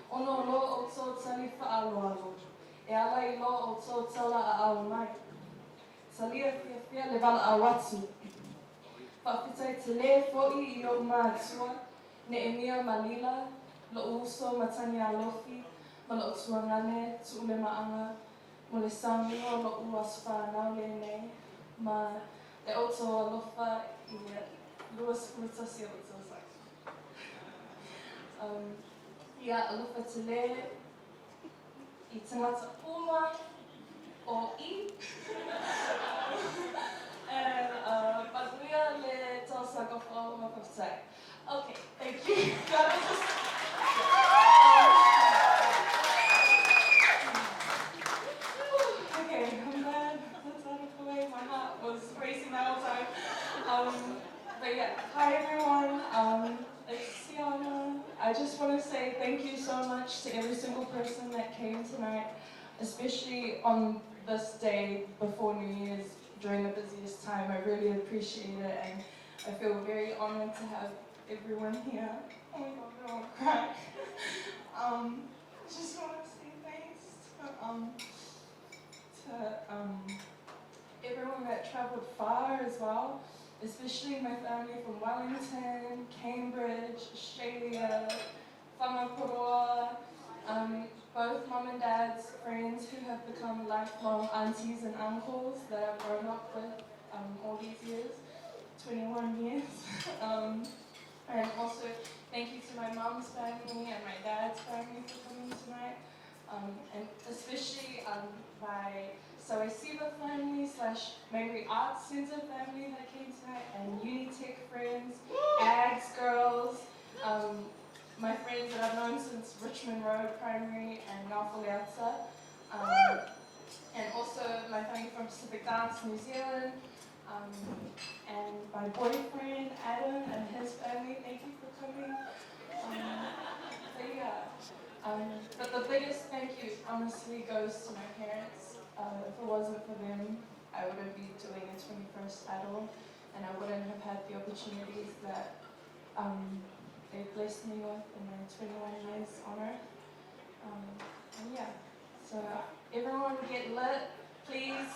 Ono lo o tō tali whaaloalo. E ala I lo o tō tala a au mai. Salia fia le wala a watu. Whaapitai te le fo'i I o mātua, ne e mia malila, lo uso matani a lofi, ma lo tuangane, tu le maanga, mo le sango, lo uas whanau le nei, ma e oto alofa I luas putasi o tō sai. Ia alofa te le, I tangata uma, o I. And Baguia le Tausaga for Mapapsai. Okay, thank you. That was just... Okay, I'm glad that's out of the way. My heart was racing the whole time. But yeah, hi everyone. It's Siana. I just want to say thank you so much to every single person that came tonight, especially on this day before New Year's during the busiest time. I really appreciate it, and I feel very honored to have everyone here. Oh my God, I don't want to cry. mum, to everyone that travelled far as well, especially my family from Wellington, Cambridge, Australia, Whangaporoa, both mum and dad's friends who have become lifelong aunties and uncles that I've grown up with all these years, 21 years. And also thank you to my mum's family and my dad's family for coming tonight. And especially my Sawasiva family / Memory Arts Centre family that came tonight, and Unitech friends, AGS girls, my friends that I've known since Richmond Road Primary and Ngāwhaleata, and also my family from Pacific Dance, New Zealand, and my boyfriend Adam and his family, thank you for coming. But the biggest thank you honestly goes to my parents. If it wasn't for them, I wouldn't be doing a 21st Idol, and I wouldn't have had the opportunities that they blessed me with in my 21 years on Earth. And yeah, so everyone get lit, please,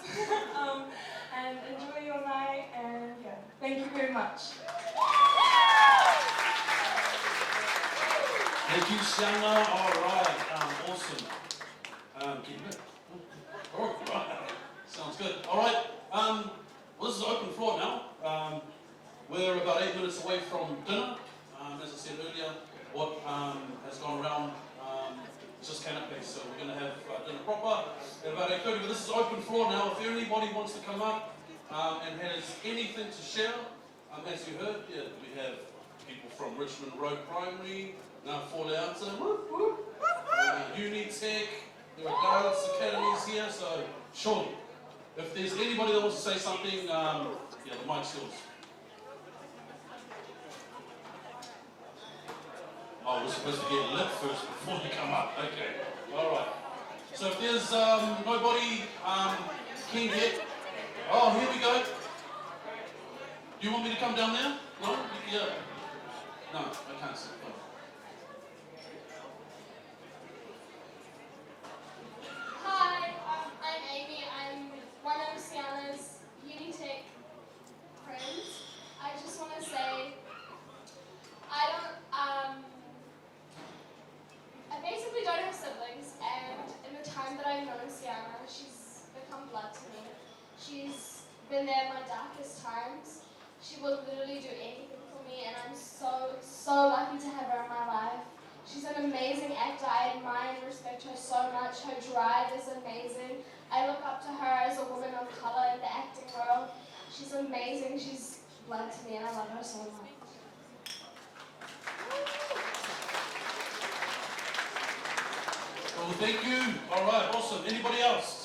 and enjoy your night, and yeah, thank you very much.
Thank you, Siana. All right, awesome. Keep it. All right, sounds good. All right, well, this is open floor now. We're about 8 minutes away from dinner. As I said earlier, what has gone around is just canapes, so we're going to have dinner proper at about 8:30. But this is open floor now. If anybody wants to come up and has anything to share, as you heard, yeah, we have people from Richmond Road Primary, Ngāwhaleata, Unitech, there are dance academies here, so surely, if there's anybody that wants to say something, yeah, the mic's yours. Oh, we're supposed to get lit first before you come up. Okay, all right. So if there's nobody keen yet, oh, here we go. Do you want me to come down there? No? Yeah. No, I can't see. Oh.
Hi, I'm Amy. I'm one of Siana's Unitech friends. I just want to say, I basically don't have siblings, and in the time that I've known Siana, she's become blood to me. She's been there in my darkest times. She will literally do anything for me, and I'm so lucky to have her in my life. She's an amazing actor. I admire and respect her so much. Her drive is amazing. I look up to her as a woman of color in the acting world. She's amazing. She's blood to me, and I love her so much.
Well, thank you. All right, awesome. Anybody else?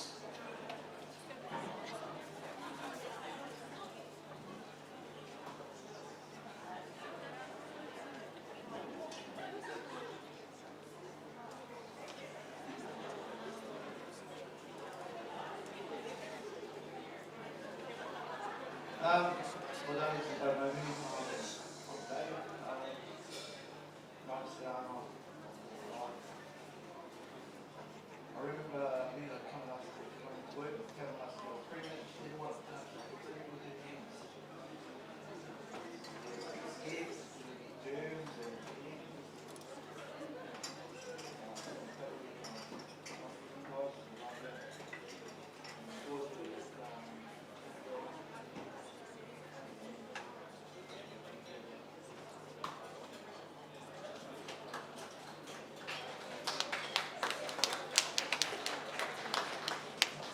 For those that don't know me, I'm Dave. I'm Siana. I remember Lena coming to work, telling us I was pregnant. She didn't want to do it with her hands. Scared germs and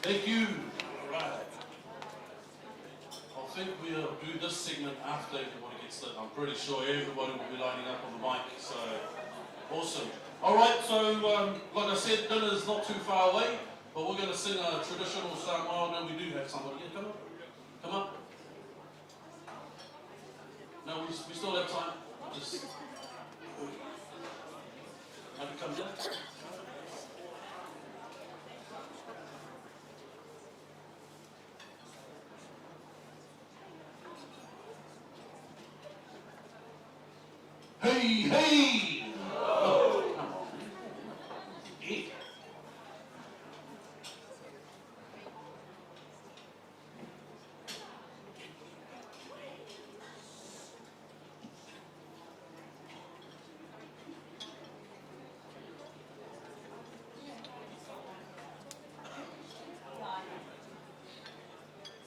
Thank you. All right. I think we'll do this segment after everybody gets lit. I'm pretty sure everybody will be lining up on the mic, so awesome. All right, so like I said, dinner's not too far away, but we're going to sing a traditional song. Oh, no, we do have somebody. Yeah, come up. Come up. No, we still have time. Just maybe come down. Hey, hey! Oh, come on. Yeah.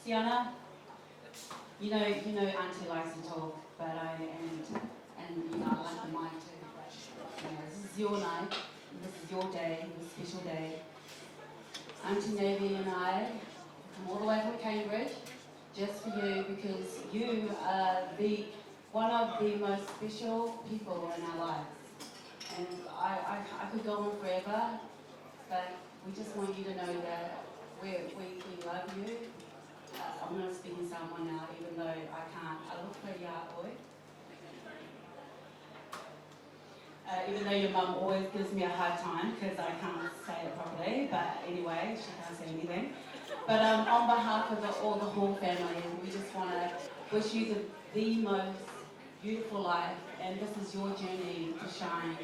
Siana, you know Auntie likes to talk, but and you know I like the mic too. But you know, this is your night, this is your day, this special day. Auntie Navy and I come all the way from Cambridge just for you because you are one of the most special people in our lives. And I could go on forever, but we just want you to know that we love you. I'm going to speak in Samoan now, even though I can't. I look pretty out, boy. Even though your mum always gives me a hard time because I can't say it properly, but anyway, she can't say anything. But on behalf of all the Hall family, we just want to wish you the most beautiful life, and this is your journey to shine.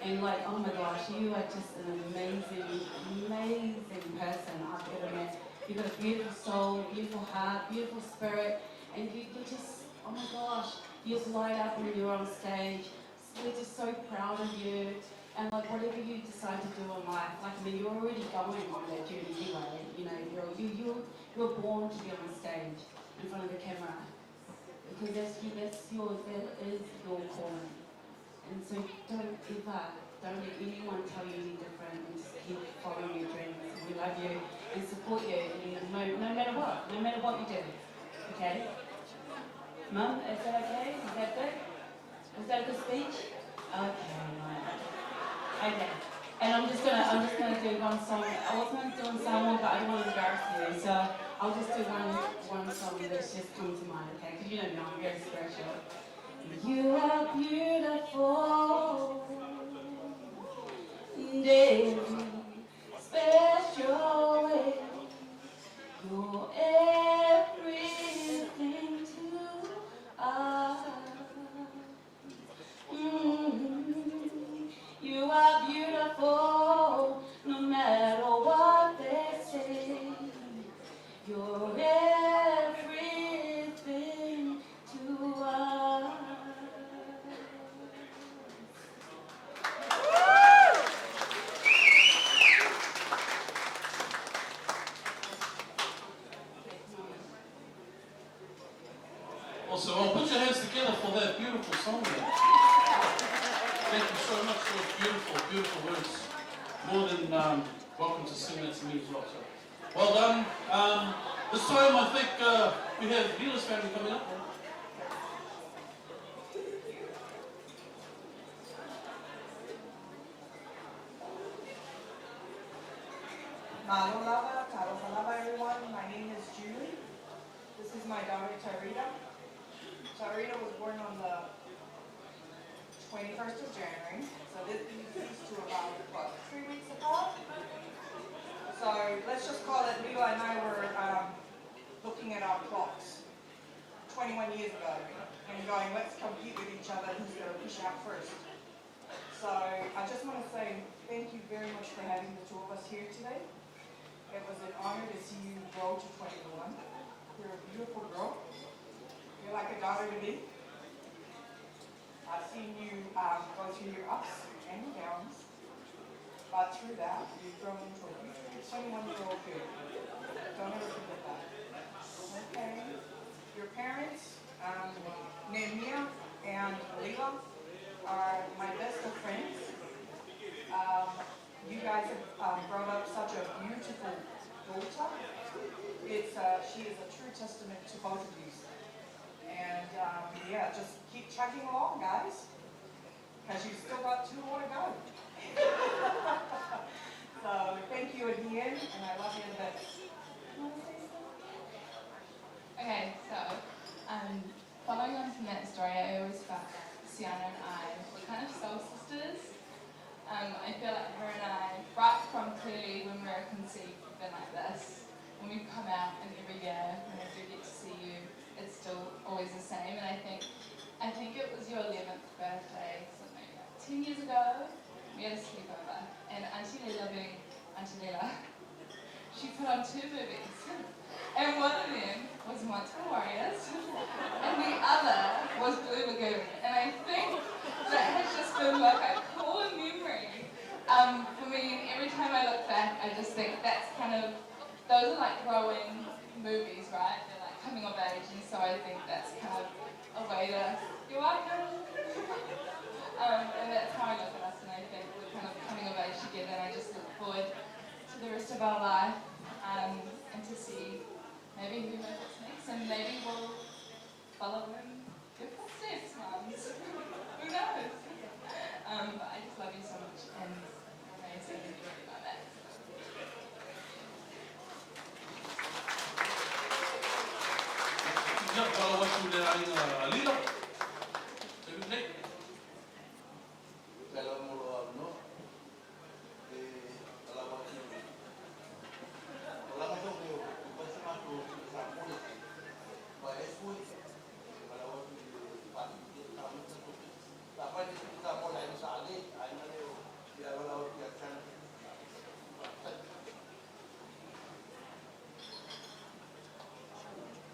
And like, oh my gosh, you are just an amazing, amazing person I've ever met. You've got a beautiful soul, beautiful heart, beautiful spirit, and you just, oh my gosh, you just light up when you're on stage. We're just so proud of you, and like whatever you decide to do in life, like I mean, you're already going on that journey anyway. You know, you're born to be on stage in front of the camera because that is your calling. And so don't let anyone tell you any different, and just keep following your dreams. We love you and support you, no matter what you do. Okay, Mum, is that okay? Is that good? Was that a good speech? Okay, right. Okay. And I'm just gonna do one song. I was gonna do one, but I don't want to embarrass you, so I'll just do one song that's just come to mind, okay? Because you know me, I'm very spiritual. You are beautiful, in every special way. You're everything to us. You are beautiful, no matter what they say. You're everything to us.
Awesome. Well, put your hands together for that beautiful song there. Thank you so much for those beautiful, beautiful words. More than welcome to sing that to me as well. So, well done. This time I think we have Vila's family coming up.
Malolava, Karofalava everyone, my name is Julie. This is my daughter Tarita. Tarita was born on the 21st of January, so this is to about, what, 3 weeks apart? So let's just call it, Lila and I were looking at our clocks 21 years ago and going, let's compete with each other, who's going to push out first. So I just want to say thank you very much for having the two of us here today. It was an honor to see you grow to 21. You're a beautiful girl. You're like a daughter to me. I've seen you go through your ups and your downs, but through that, you've grown into a beautiful 21-year-old girl. Don't ever forget that. Okay. Your parents, Nehemiah and Leila, are my best of friends. You guys have brought up such a beautiful daughter. She is a true testament to both of you. And yeah, just keep chugging along, guys, because you've still got 2 more to go. So thank you again, and I love you the best.
Okay, so following on from that story, I always felt that Siana and I were kind of soul sisters. I feel like her and I, right from clearly when we were conceived, have been like this. When we come out, and every year when I do get to see you, it's still always the same. And I think it was your 11th birthday, so maybe like 10 years ago. We had a sleepover, and Auntie Leila, being Auntie Leila, she put on 2 movies. And one of them was Monster Warriors, and the other was Blue Lagoon. And I think that has just been like a core memory for me. And every time I look back, I just think that's kind of, those are like growing movies, right? They're like coming of age, and so I think that's kind of a way to, you are kind of, and that's how I look at us, and I think we're kind of coming of age together, and I just look forward to the rest of our life, and to see maybe who knows what's next, and maybe we'll follow in your footsteps, mums. Who knows? But I just love you so much, and you're amazing, and you really know that.
Ya, kalau waktu dia Alina, saya ni.
Kalau mula no, kalau waktu kalau macam tu, pasti masuk sampai baik pun kalau waktu pagi kita masuk tapi kita mulai sekali, akhirnya dia kalau dia akan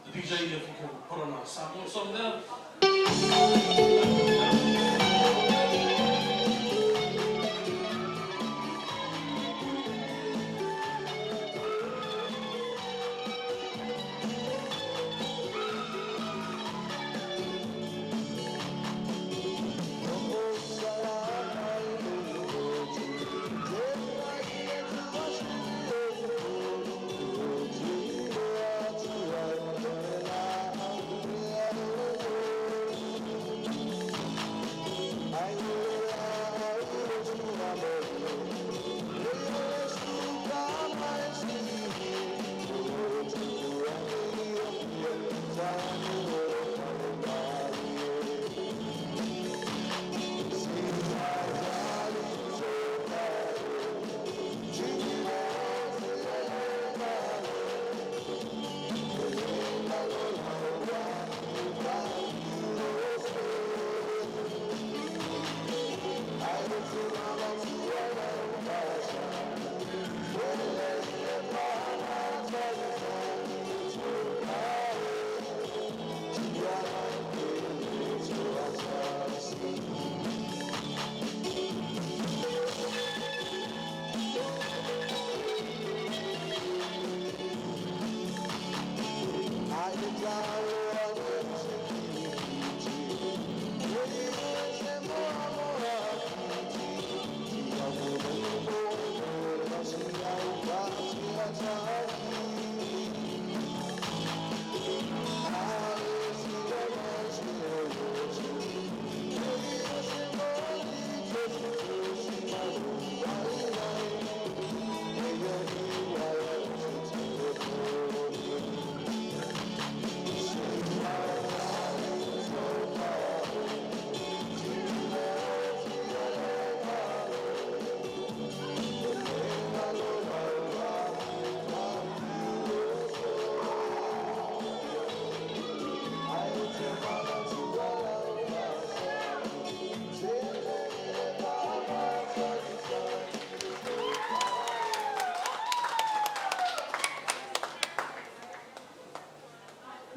The DJ, if you can put on a sample song there.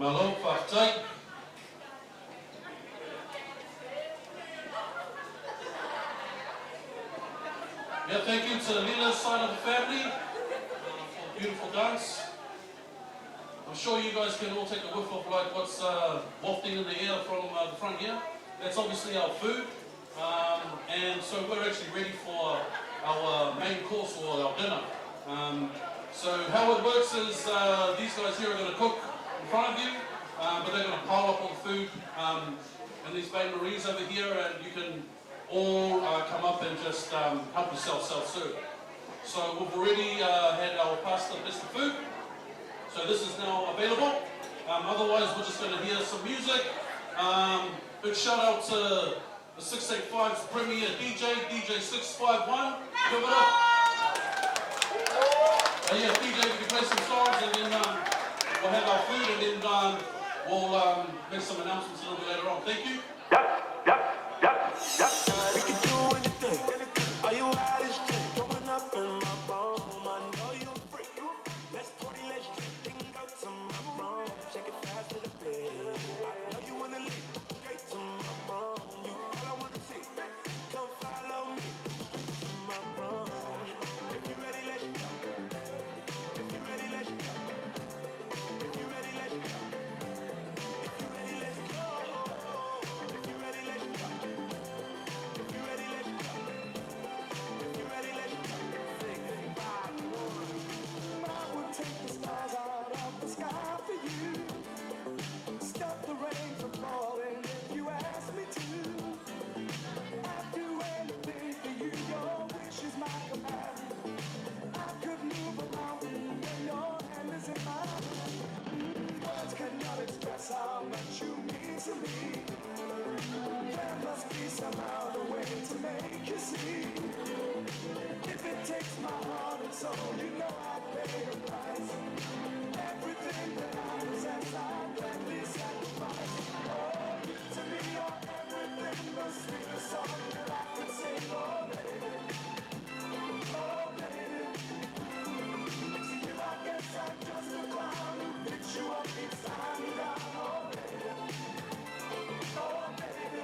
Malo, whakatei. Yeah, thank you to Lena's side of the family for a beautiful dance. I'm sure you guys can all take a whiff of like what's wafting in the air from the front here. That's obviously our food. And so we're actually ready for our main course or our dinner. So how it works is these guys here are going to cook in front of you, but they're going to pile up all the food in these bain-maries over here, and you can all come up and just help yourself self-serve. So we've already had our pasta pista food, so this is now available. Otherwise, we're just going to hear some music. Big shout out to the 685's premier DJ, DJ 651. Give it up. Yeah, DJ, we can play some songs, and then we'll have our food, and then we'll make some announcements a little bit later on. Thank you.
We can do anything. Are you out of street? Coming up in my phone. I know you're free. Let's party, let's drink. Think out to my phone. Shake it fast to the bed. I know you wanna leave. Straight to my phone. You all I wanna see. Come follow me. To my phone. If you ready, let's go. If you ready, let's go. so you know I pay the price. Everything that I possess, I gladly sacrifice. Oh, you to me are everything, the sweetest song that I can sing. Oh, baby, oh, baby. To you, I guess I'm just a clown who picks you up each time you down. Oh, baby, oh, baby.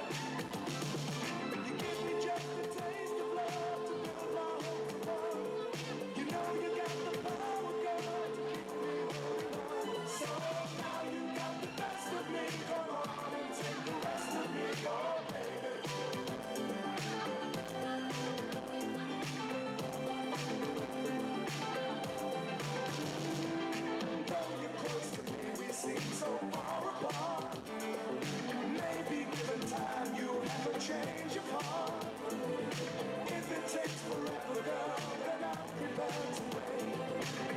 You give me just a taste of love to build my hopes above. You know you got the power, girl, to keep me holding on. So now you got the best of me. Come on and take the rest of me, oh baby. Though you're close to me, we seem so far apart. Maybe given time, you'll have a change of heart. If it takes forever, girl, then I'm prepared to wait.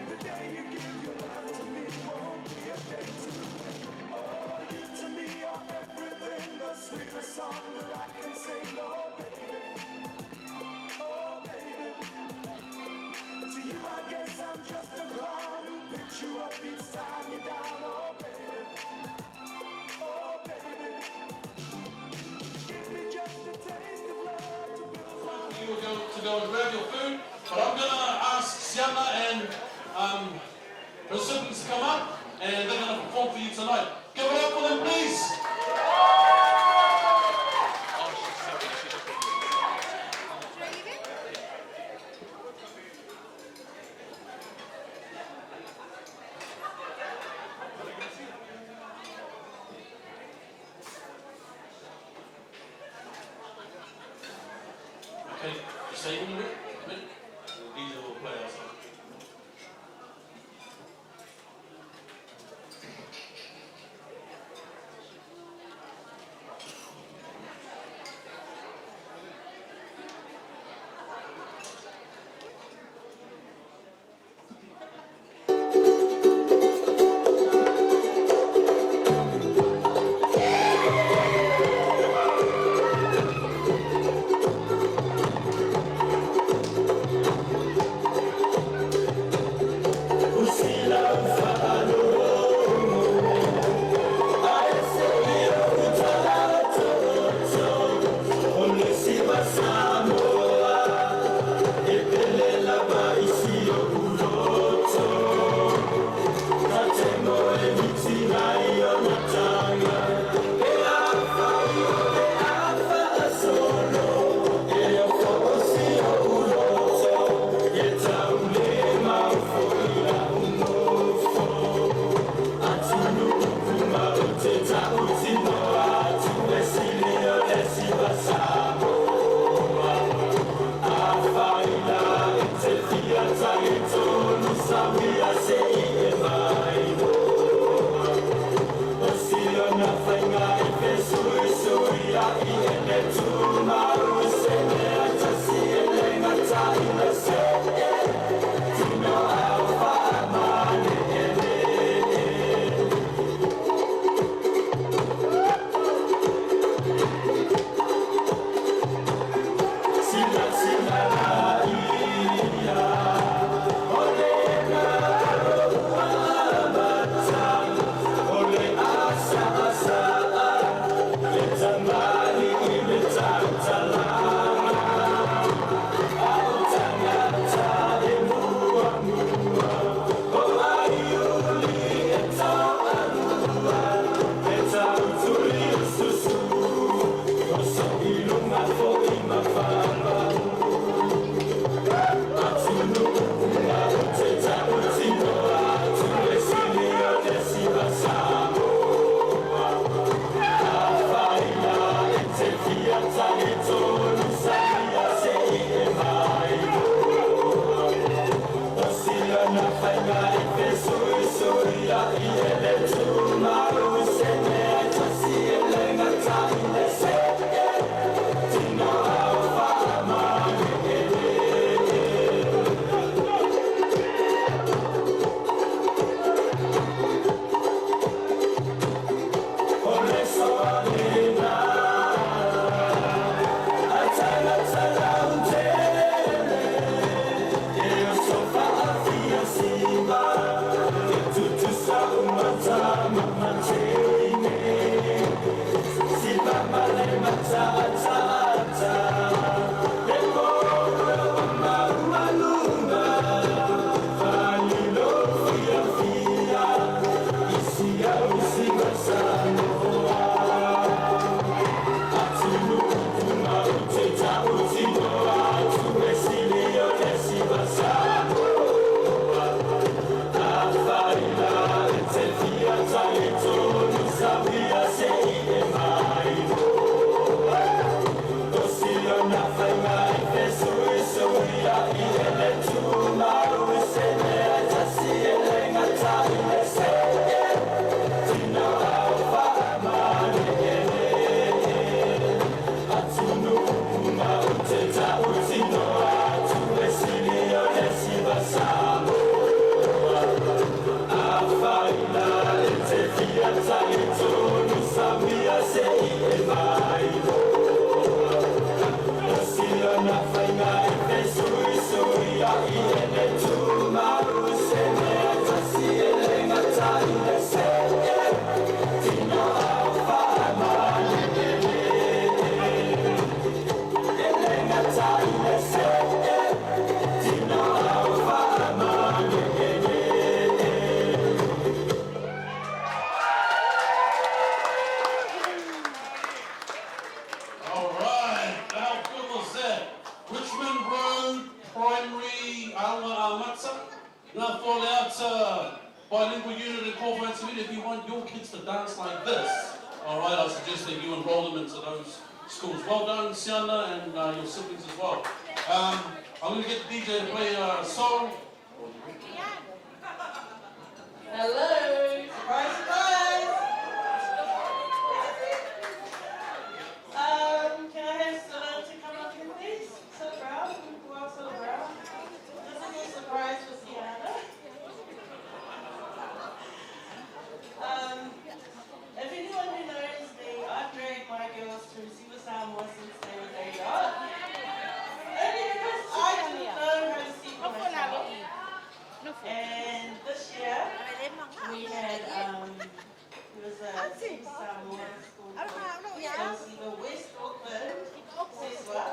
The day you give your love to me won't be a day too late. Oh, you to me are everything, the sweetest song that I can sing. Oh, baby, oh, baby. To you, I guess I'm just a clown who picks you up each time you're down. Oh, baby, oh, baby. Give me just a taste of love to build my
You will go to go and grab your food, but I'm going to ask Siana and her siblings to come up, and they're going to perform for you tonight. Give it up for them, please. Okay, just say one minute. These will play outside.
so far.
All right, how good was that? Richmond Road Primary Awa Amatsa. Now for that bilingual unit and conference committee, if you want your kids to dance like this, all right, I suggest that you enroll them into those schools. Well done, Siana, and your siblings as well. I'm going to get the DJ to play a song.
Hello, surprise, surprise. Can I have Siana to come up here, please? Siana Brown, who else Siana Brown? This is a surprise for Siana. If anyone who knows me, I've dragged my girls to receive a Samoa since they were day old. Only because I didn't know how to see for myself. And this year, we had, there was a Samoa school called the West Auckland Seswa,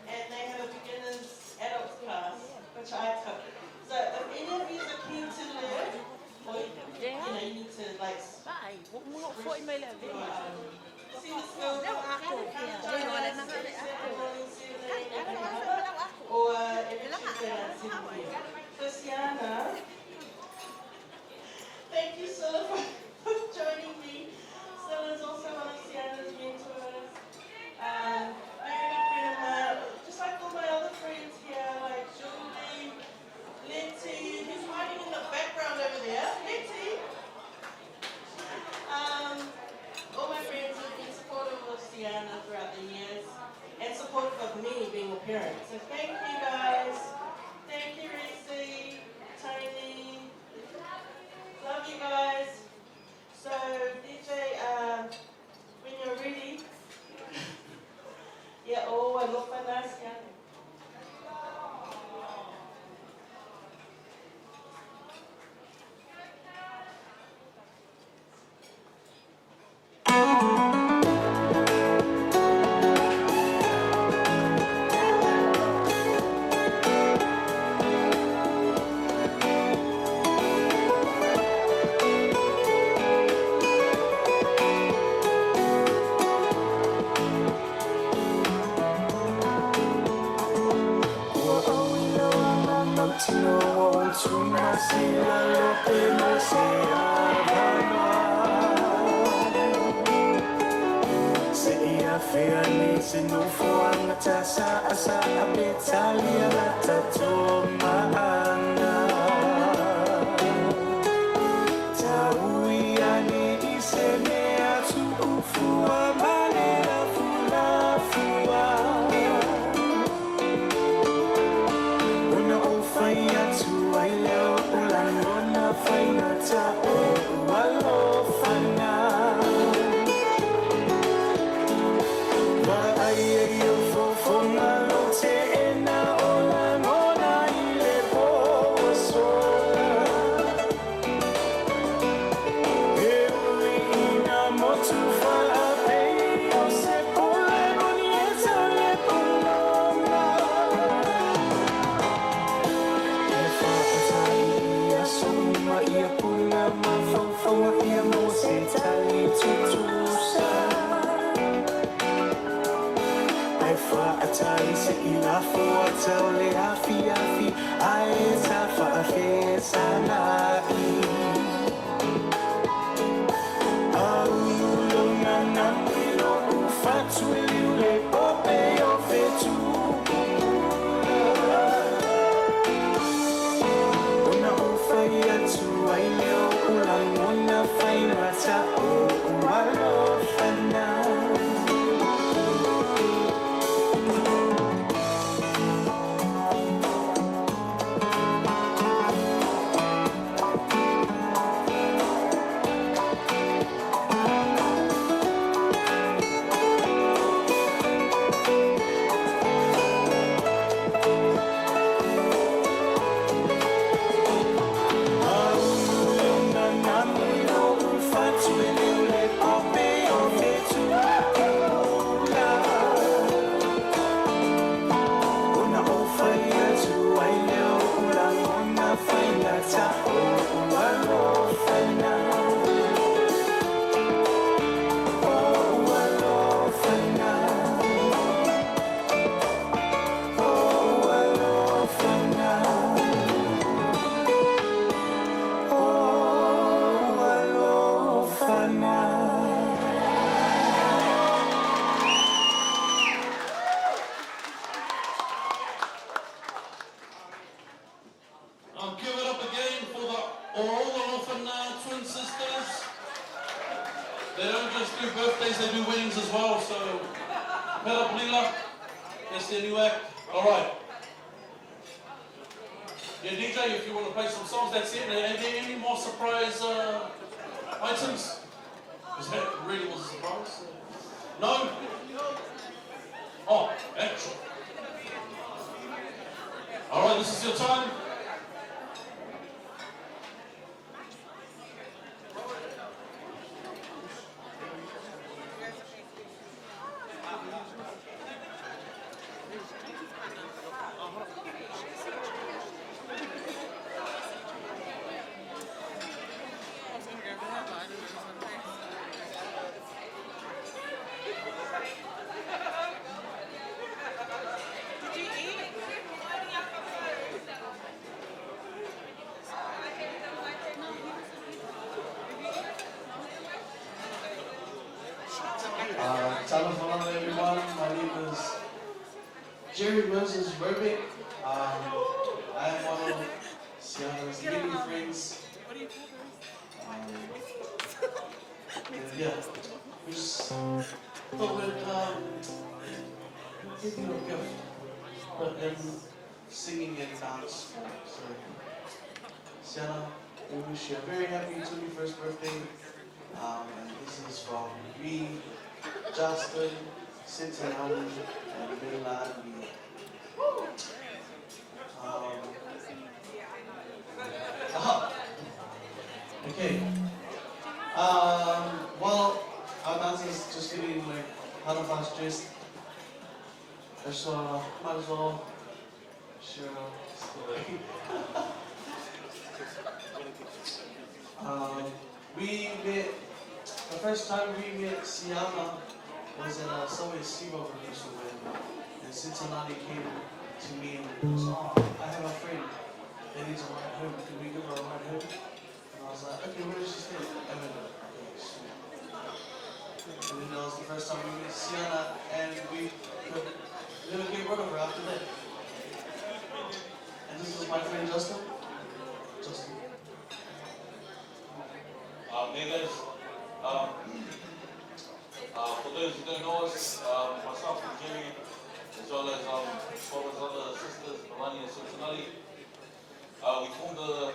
and they have a beginners adults class, which I took. So if any of you are keen to learn, or you need to like see the skills, or every Tuesday at 7 p.m. So Siana, thank you so much for joining me. Stella is also one of Siana's mentors. Very good friend of mine, just like all my other friends here, like Julie, Letty, who's hiding in the background over there. Letty. All my friends have been supportive of Siana throughout the years and supportive of me being a parent. So thank you guys. Thank you, Reese, Tony. Love you guys. So DJ, when you're ready. Yeah, oh, I love my last one.
Give it up again for all the orphan twin sisters. They don't just do birthdays, they do weddings as well. So, Pera Plila, that's their new act. All right. Yeah, DJ, if you want to play some songs, that's it. Are there any more surprise items? Because that really was a surprise. No? Oh, extra. All right, this is your time.
Hello everyone, my name is Jerry Moses Burbank. I am one of Siana's living friends. And yeah, we just thought we'd give you a gift, but then singing and dance. So, Siana, we wish you a very happy 21st birthday. And this is from me, Justin, Cincinnati, and Milani. Okay. Well, our dancers just getting like out of us dressed. So might as well share a story. We met, the first time we met Siana was in a Subway Zero rehearsal when Cincinnati came to me and was, oh, I have a friend that needs a ride home. Can we give her a ride home? And I was like, okay, where does she stay? Eminem. Okay, sweet. And then that was the first time we met Siana, and we could never get rid of her after that. And this is my friend Justin. Justin.
Hey guys, for those who don't know us, myself and Jerry, as well as Bob's other sisters, Melania and Cincinnati, we formed a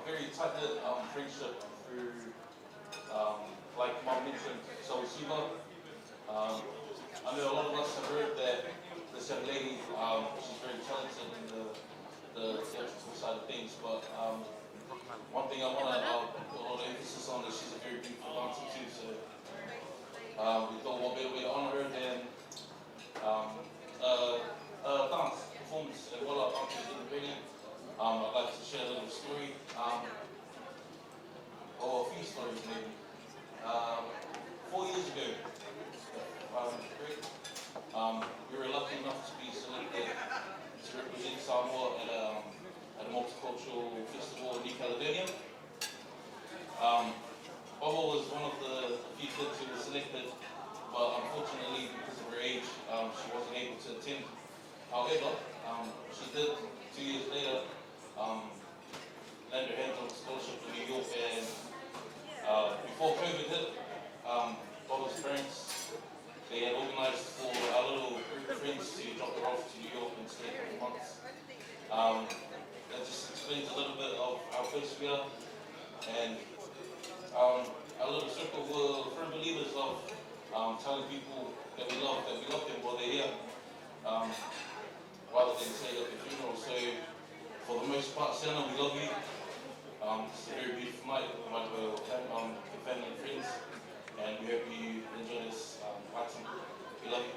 very tight-knit friendship through, like Mom mentioned, socializing. I know a lot of us have heard that this young lady, she's very talented in the theatrical side of things, but one thing I want to put a lot of emphasis on is she's a very beautiful dancer too, so we thought what better way to honor her than dance performance and what our dancers in the venue. I'd like to share a little story, or a few stories maybe. 4 years ago, we were lucky enough to be selected to represent Samoa at a multicultural festival in New Caledonia. Bobo was one of the few kids who was selected, but unfortunately, because of her age, she wasn't able to attend. However, she did 2 years later land her hands on a scholarship in New York, and before COVID hit, Bobo's parents, they had organized for our little group of friends to drop her off to New York and stay for months. That just explains a little bit of our place we are, and our little circle were firm believers of telling people that we love them while they're here, rather than say at the funeral. So for the most part, Siana, we love you. It's a very beautiful night with family and friends, and we hope you enjoy this item. We love you.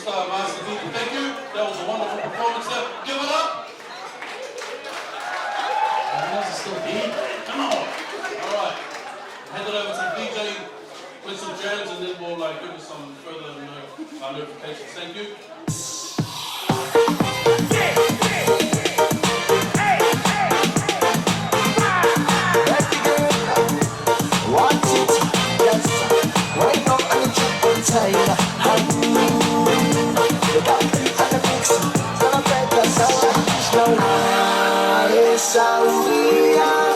Master DJ. Thank you. That was a wonderful performance there. Give it up. You guys are still DJ. Come on. All right. Hand it over to the DJ with some jams, and then we'll give us some further notifications. Thank you.
Want it, yes. Right up and jump on time. You got me on the mix. Gonna break the sound. Slow. Yes, we are.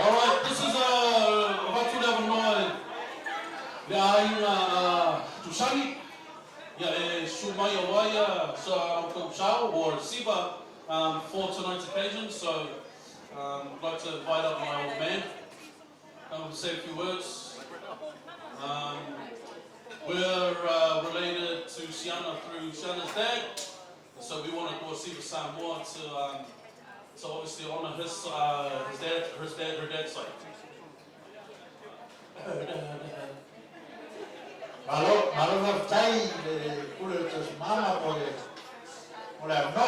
Alright, this is Vatulavanoi. Leaina Tusani. Sumaya Waya Sao or Siva for tonight's occasion. So I'd like to invite up my old man. Say a few words. We're related to Siana through Siana's dad. So we want to go see the Samoa to obviously honor her dad's side.
Malo na tai le kule te mama ole no.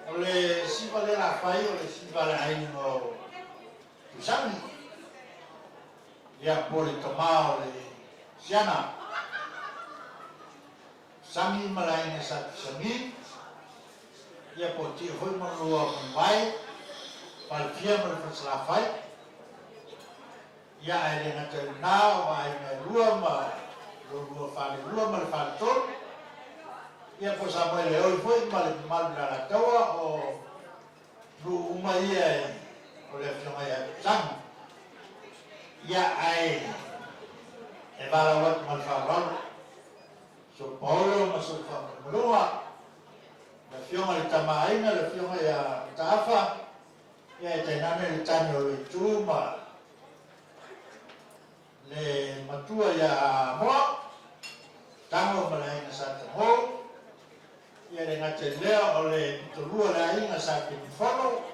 Ole sipa le la fai ole sipa le ai no. Tusami. Ya pole tomao le Siana. Sami malai ne sa sami. Ya poti hoi manua mai. Pal fia mal fasla fai. Ya ai na te nao ai na rua ma rua fa ma fa to ya po sa mai le oi foi mal la tawa o ru mai ai o le fiona ya sang ya ai e va la wat mal fa ron so polo ma so fa rua le fiona le tamai na le fiona ya tafa ya te nane le tanyo le tuma le matua ya moa tango malai na sa te ho ia le ngate lea o le pitolua le ainga sa te mifono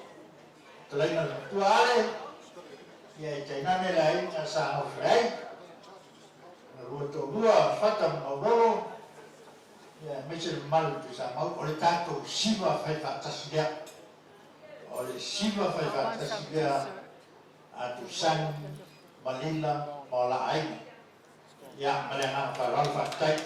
te leina le matua ale ia i tainane le ainga sa hawhai na rua tō rua whata mauroro ia mese le malu te sa mau o le tātou siwa whai whatasi lea o le siwa whai whatasi lea a tu san malila Ola aina ya melena faral fatai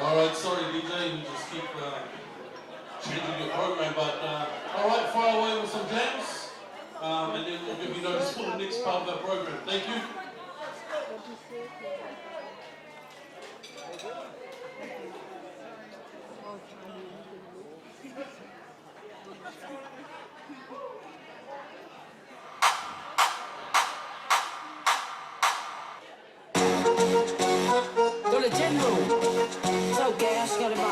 All right, sorry DJ, we just keep changing your program, but all right, fire away with some jams, and then we'll give you notice for the next part of our program. Thank you.
Go to General. So gas, got it by.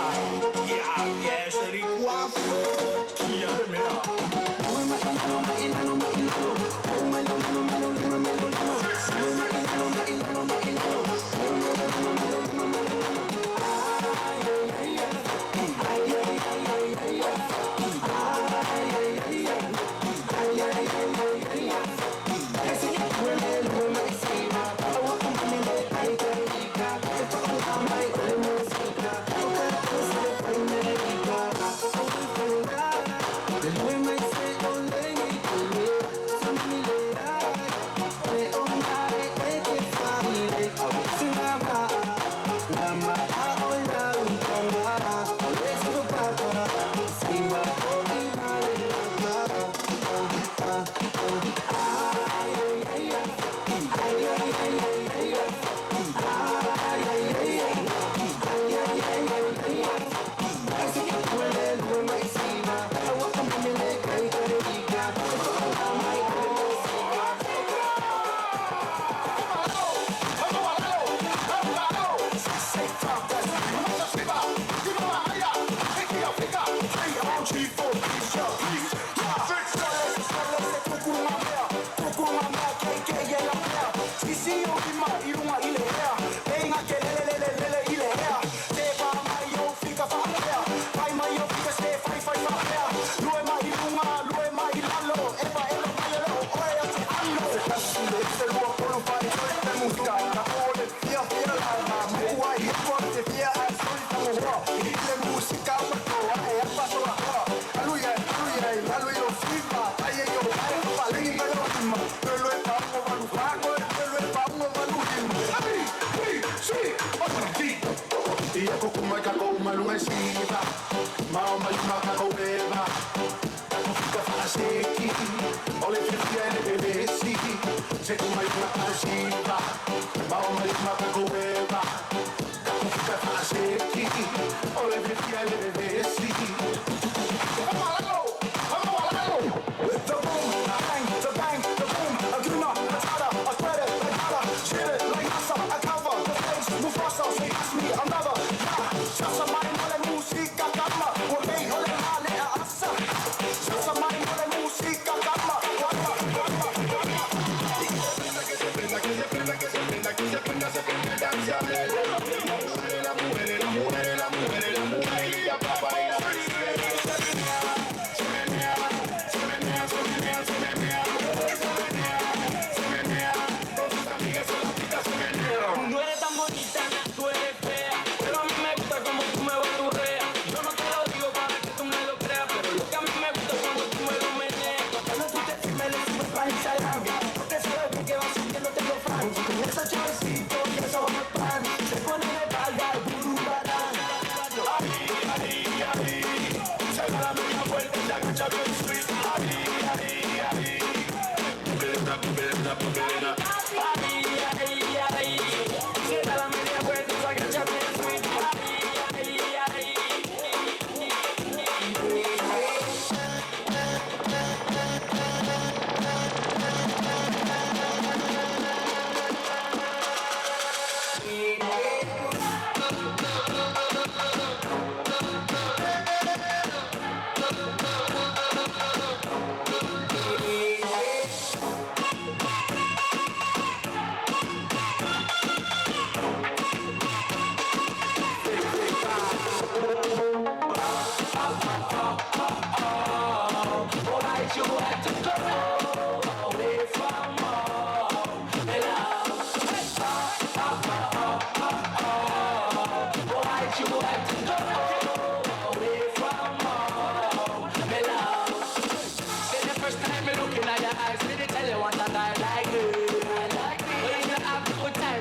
Yeah, gas, and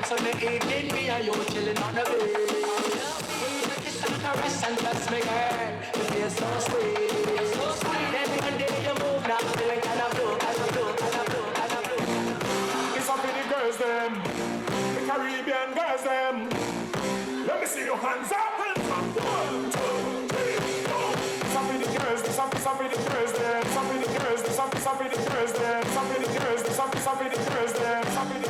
So the evening, me and you chilling on the bed.
nice and touch me, girl. You feel so sweet, so sweet. Then one day you move, now feeling kind of blue, kind of blue, kind of blue, kind of blue.
It's up for the girls them, the Caribbean girls them. Let me see your hands up, hands up. 1, 2, 3, go. It's up for the girls, it's up for the girls them. It's up for the girls, it's up for the girls them. It's up for the girls, it's up for the girls them. It's up for the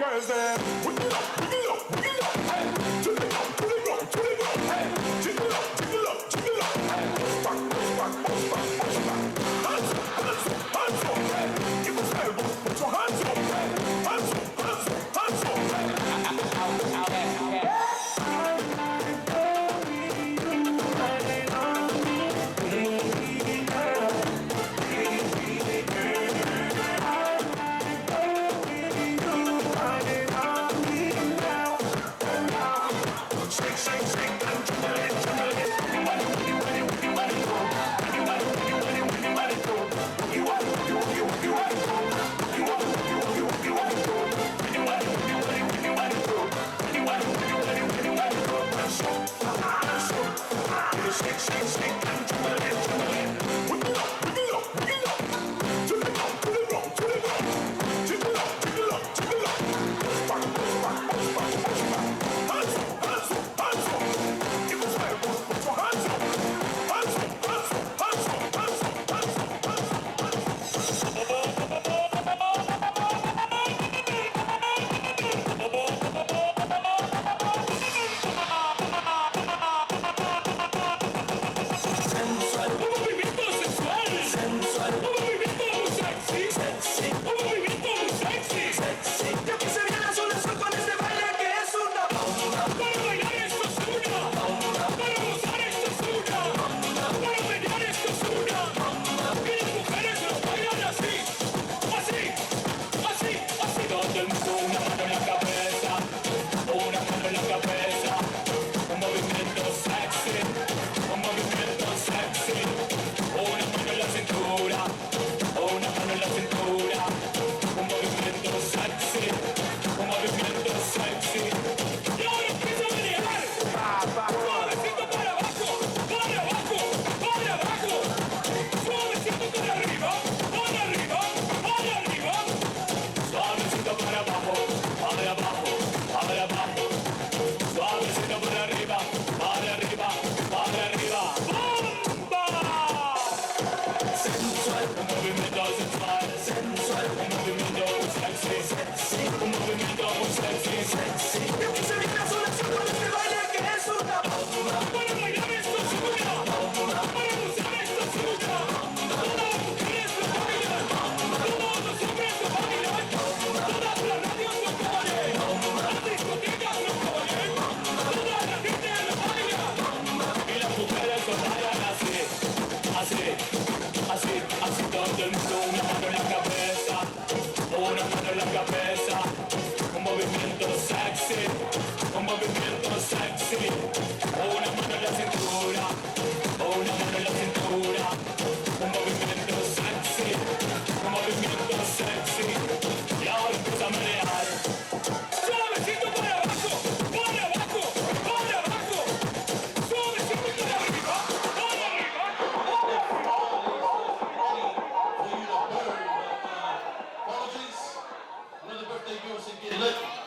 girls them. Wiggle up, wiggle up, wiggle up. Hey, jiggle up, jiggle up, jiggle up. Hey, jiggle up, jiggle up, jiggle up. Hey, push back, push back, push back, push back. Hands up, hands up, hands up. Hey, give us hell, put your hands up. Hey, hands up, hands up, hands up. Hey,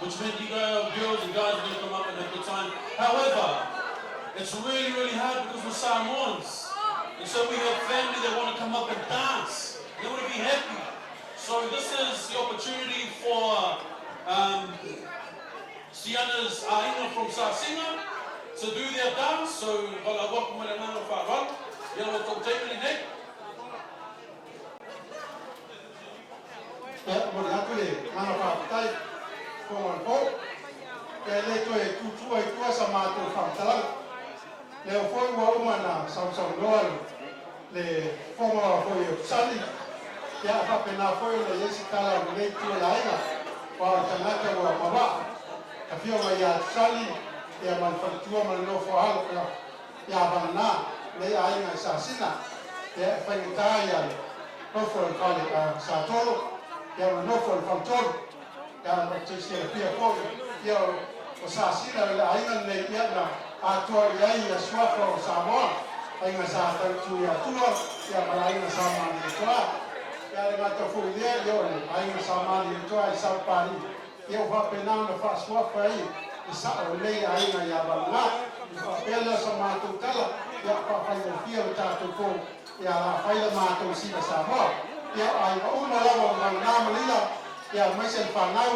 which meant you girls and guys are going to come up and have a good time. However, it's really, really hard because we're Samoans. And so we have family that want to come up and dance. They want to be happy. So this is the opportunity for Sianas from Siana to do their dance. So, wala welcome with a man of our run. You know what I'm taking it.
Yang bercerita dia pun dia usaha sila aingan le dia na
atua iai ia suafa o Samoa ainga sa tautu ia tua ia malainga sa mani tua ia le ngata fuidea ia ole ainga sa mani tua i sau pari ia ufa penau na fa suafa i sa o lei ainga ia balunga i fa pela sa mātou tala ia pa whaia fia o tātou ko ia la whaia mātou sina Samoa ia ai wa uma lawa o ngā malila ia maise whanau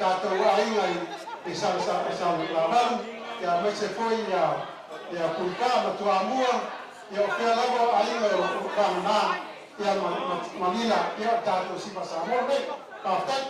tātou ainga i sa lavalu ia maise foi ia kulka matuamua ia pia lawa ainga o whanau ia malila ia tātou sina Samoa nei pātai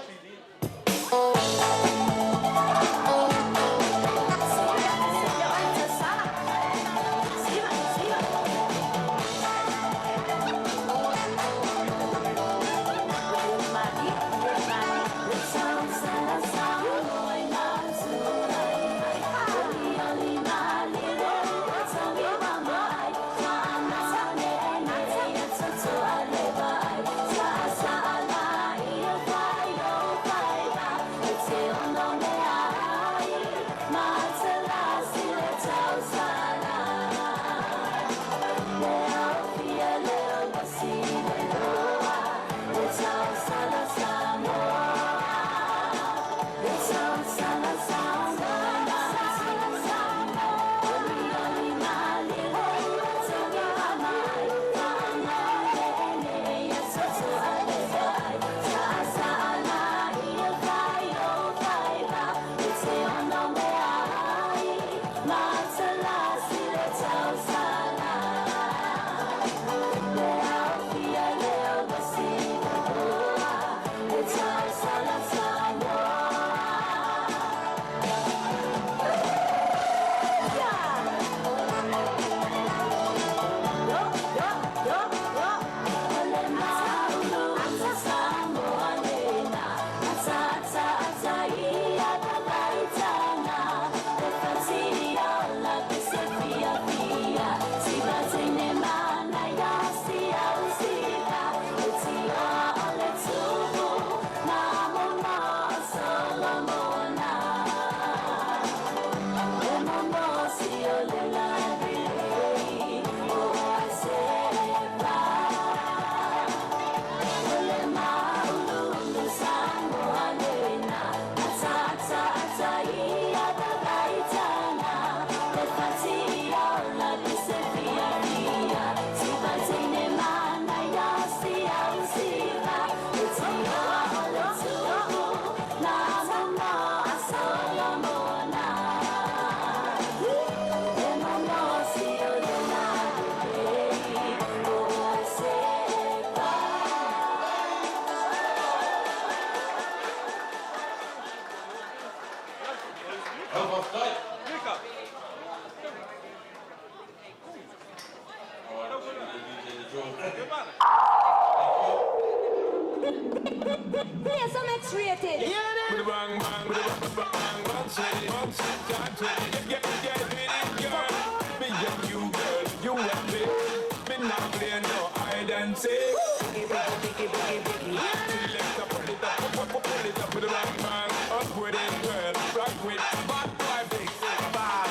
Play some X-rated.
Bang bang, bang bang, get with it, girl. Me and you, girl, you and me. Me not play no hide and seek. Biggie. Let's pull it up with the bang bang. Up with it, girl. Rock with bad boy, big bad.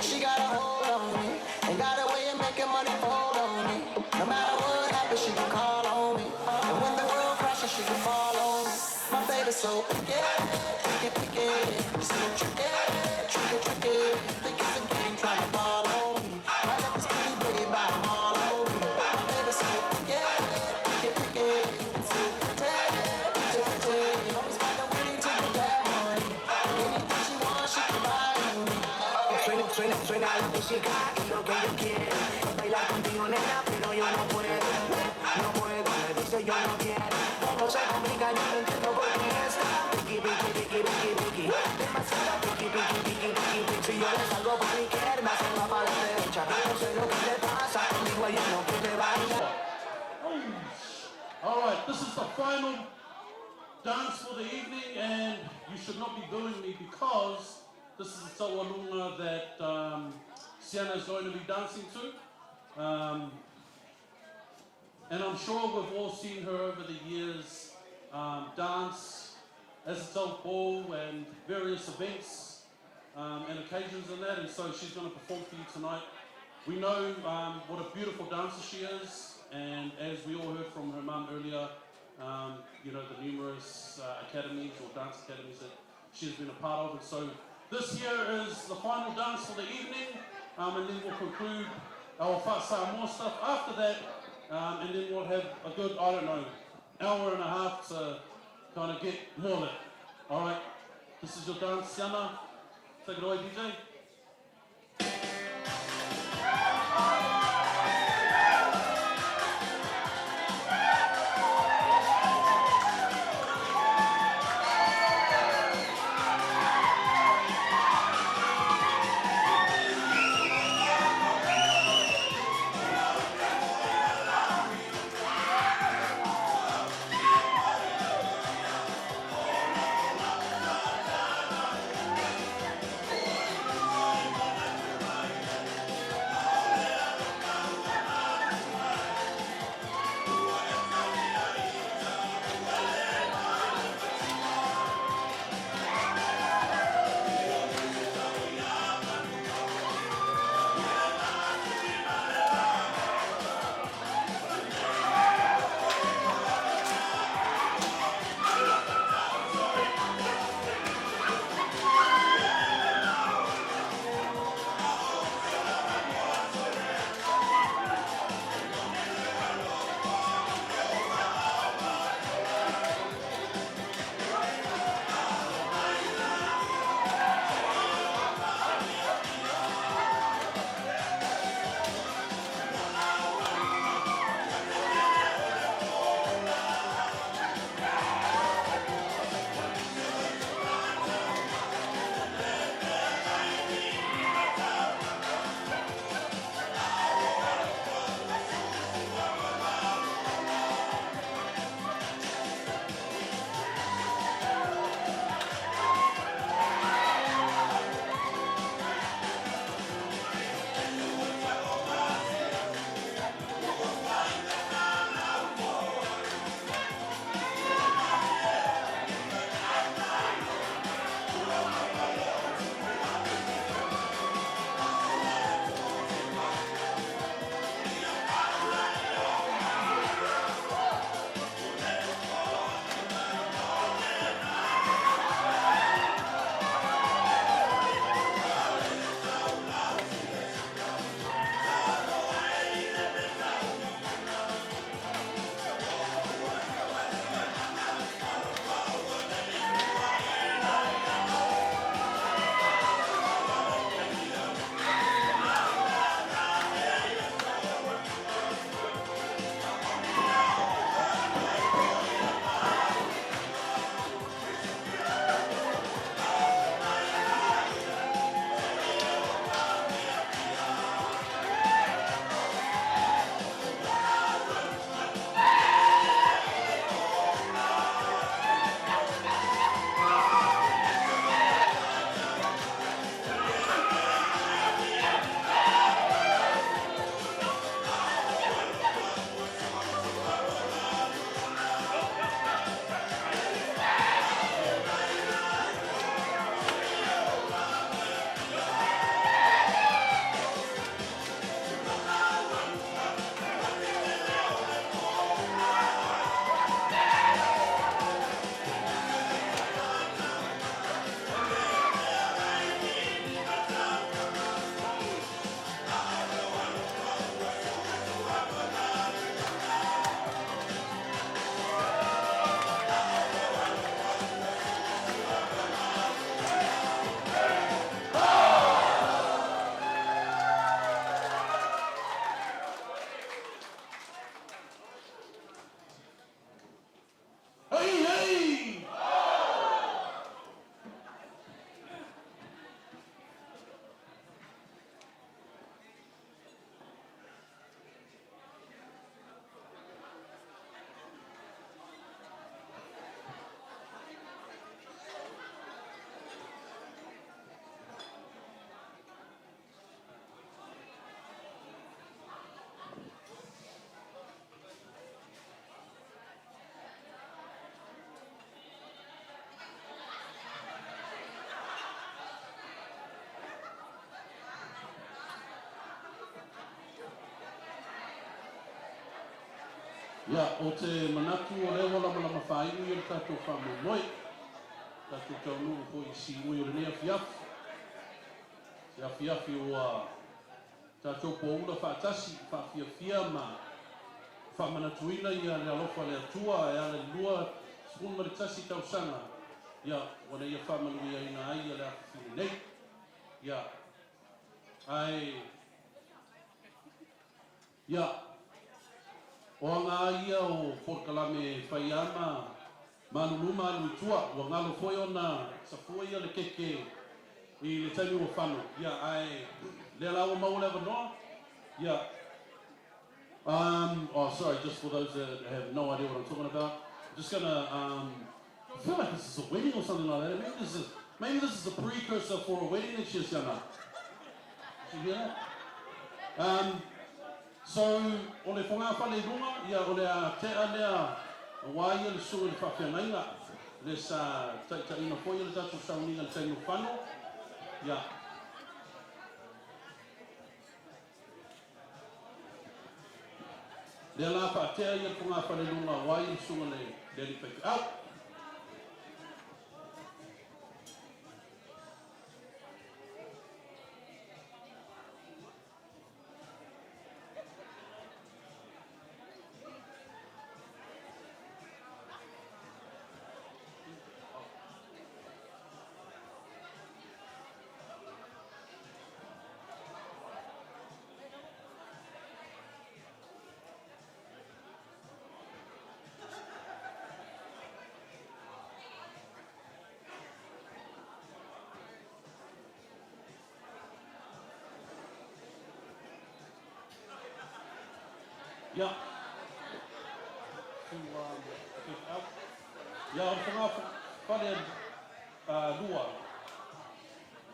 She got a hold on me, and got a way of making money fold on me. No matter what happens, she can call on me. And when the world crashes, she can fall on me. My baby's so picky, so tricky. Think it's a game trying to fall on me. My love is pretty big, but I'm all on me. My baby's so picky, so pretty. Always find a way to get that money. Anything she wants, she can buy on me.
Suena la música y lo que yo quiero es bailar contigo, nena, pero yo no puedo, me dice yo no quiero, todo se complica, yo no entiendo por qué está piqui, demasiado piqui, si yo le salgo por la izquierda, se va para la derecha, no sé lo que te pasa, conmigo ella no quiere bailar.
Alright, this is the final dance for the evening, and you should not be booing me because this is the Tawalunga that Siana is going to be dancing to. And I'm sure we've all seen her over the years dance as a adult ball and various events and occasions and that, and so she's going to perform for you tonight. We know what a beautiful dancer she is, and as we all heard from her mum earlier, you know, the numerous academies or dance academies that she's been a part of. And so this here is the final dance for the evening, and then we'll conclude our whasa more stuff after that, and then we'll have a good, I don't know, hour and a half to kind of get more lit. All right, this is your dance, Siana. Take it away, DJ. Ia, o te manatu o leo lama lama whainu i o tātou whamomoi. Tātou taunu o hoi si ui o le nea fiafi. Se a fiafi o a tātou poula whaatasi, whaafiafia ma whamanatuina i a le alofa le atua e a le lua spun maritasi tausanga. Ia, wana ia whamanui a ina ai a le awhawhine nei. Ia, ai, ia, o ngā ia o Porkalame Whaiama manuluma alu itua, o ngalo foi ona sa foi ia le keke i le taimi o whano. Ia, ai, le lawa maule avanoa. Ia, oh, sorry, just for those that have no idea what I'm talking about, I'm just gonna, I feel like this is a wedding or something like that. Maybe this is a precursor for a wedding next year, Siana. Did you hear that? So, o le whanga whale runga, ia o le a tea lea wai le suru le whawhiangainga, le sa taina poi le tatu sauninga le tainu whano, ia. Le la whaatea ia whanga whale runga wai le suru le li pepe au. Ia. Ia, o whanga whare lua.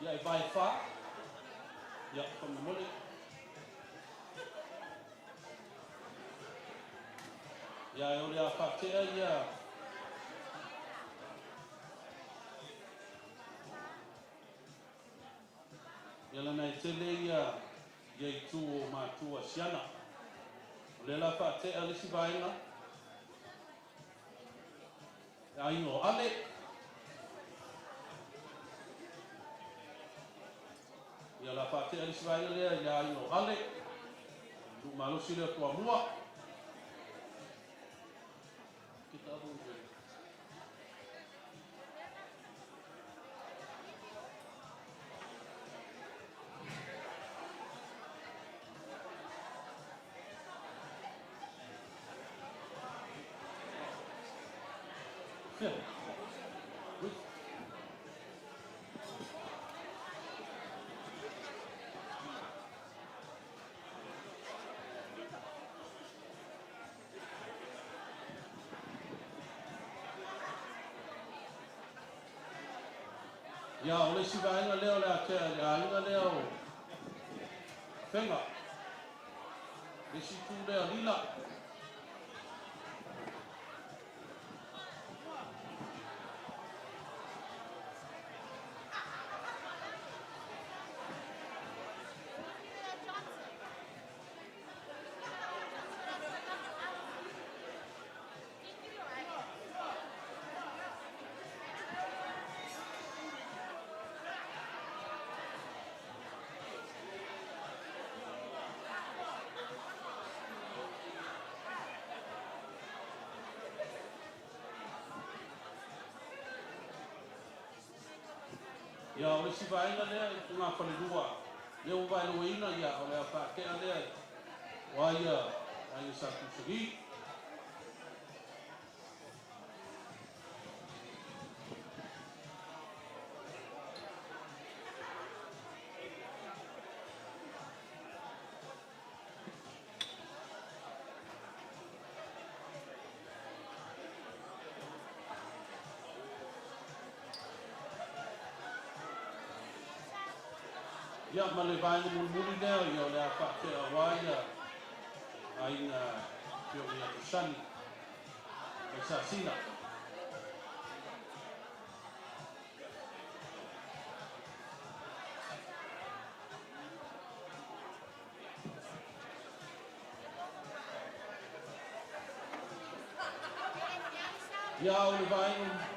Ia, e vai wha. Ia, whamamole. Ia, e ore a whatea ia. Ia lana e tele ia. Ia i tū o mātua Siana. Le la whaatea lisi vaenga. E a ingo ale. Ia la whaatea lisi vaenga lea, ia a ingo ale. Tu malosi lea tua mua. Kita abu ue. Yeah. Ia, o le si vaenga leo le atea, le ainga leo. Whenga. Le si tū lea lila. Ia, o le si vaenga lea, i ngā whale rua. Leo vai no ina, ia, o le a whaatea lea. Wa ia, sa kusagi. Ia, ma le vaenga mulmuli lea, ia, o le a whaatea wa ia. Aina, pio mea kusani. E sa sina. Ia o le vaenga.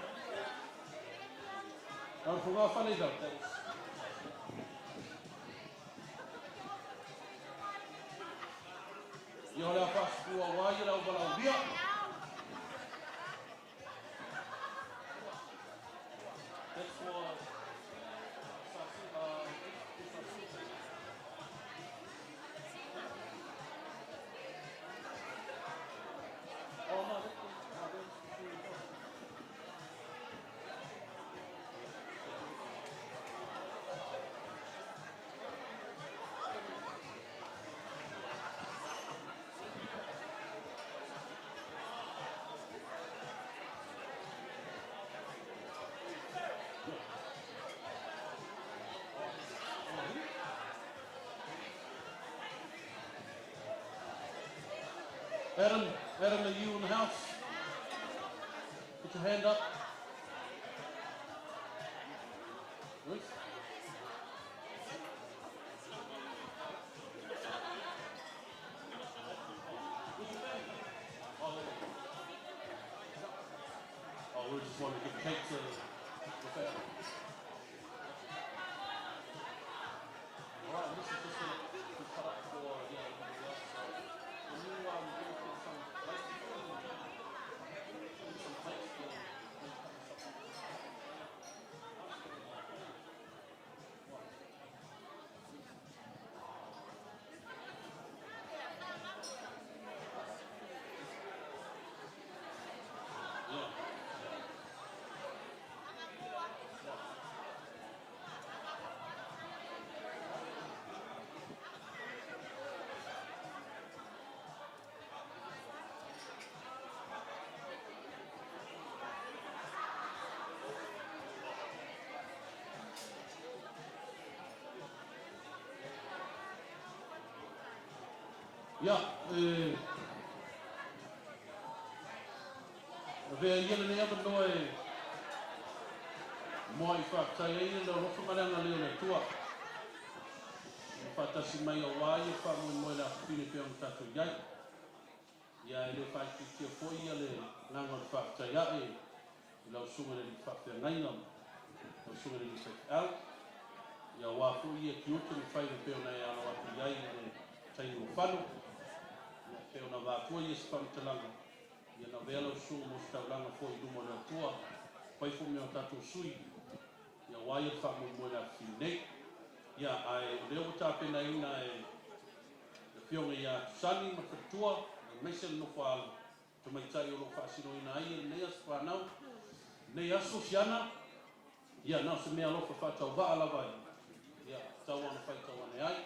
Au whunga whane tau. Ia o le whasukua wai e lau wala uria. That's for oh no, Adam, are you in the house? Put your hand up. Ruth? Oh, we just wanted to give cake to the family. All right, this is just going to be cut up for everybody else. So when you get some rice and some plates for Vea ia le ava noe moi whaktai e le rofa maranga leo le tua. Whatasi mai o wai e whamu moi la whine pia ang tatu iai. Ia e le whaiti kia fo ia le nganga le whaktai a e lau sunga le whaktai ngainga. Lau sunga le whaktai au. Ia wafu ia ki utu ni whaine pia na e alo atu iai le tainu whanu. Ia pia na wātua ia spamtalanga. Ia na vela su mo staulanga fo i dumo na tua pai fu me o tatu sui ia wai fa mo mo na fine ia ai le o ta pena ina e le fionga ia sani ma tua e mesel no fa to mai tai o lo fa sino ina ai ne as fa nau ne aso Siana ia na se me alo fa ta va ala vai ia tau ana fa tau ana ai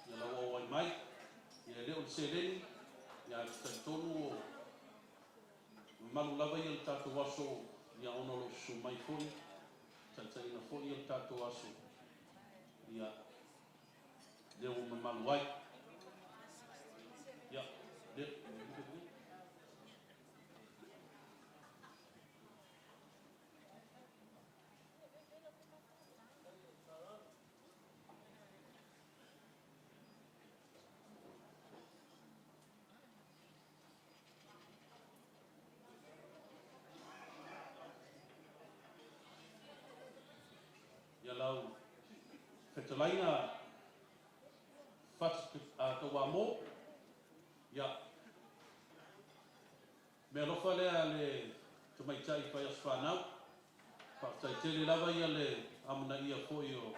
ia la o ai mai ia le o seleni ia tonu malu lava ia le tatou aso ia ona lo su mai foi taitaina foi ia le tatou aso ia le o malu ai ia le ia lau fetalaina fat a to wa mo ia me lo fa le to mai tai fa as fa nau fa tai tele lava ia le amna ia foi o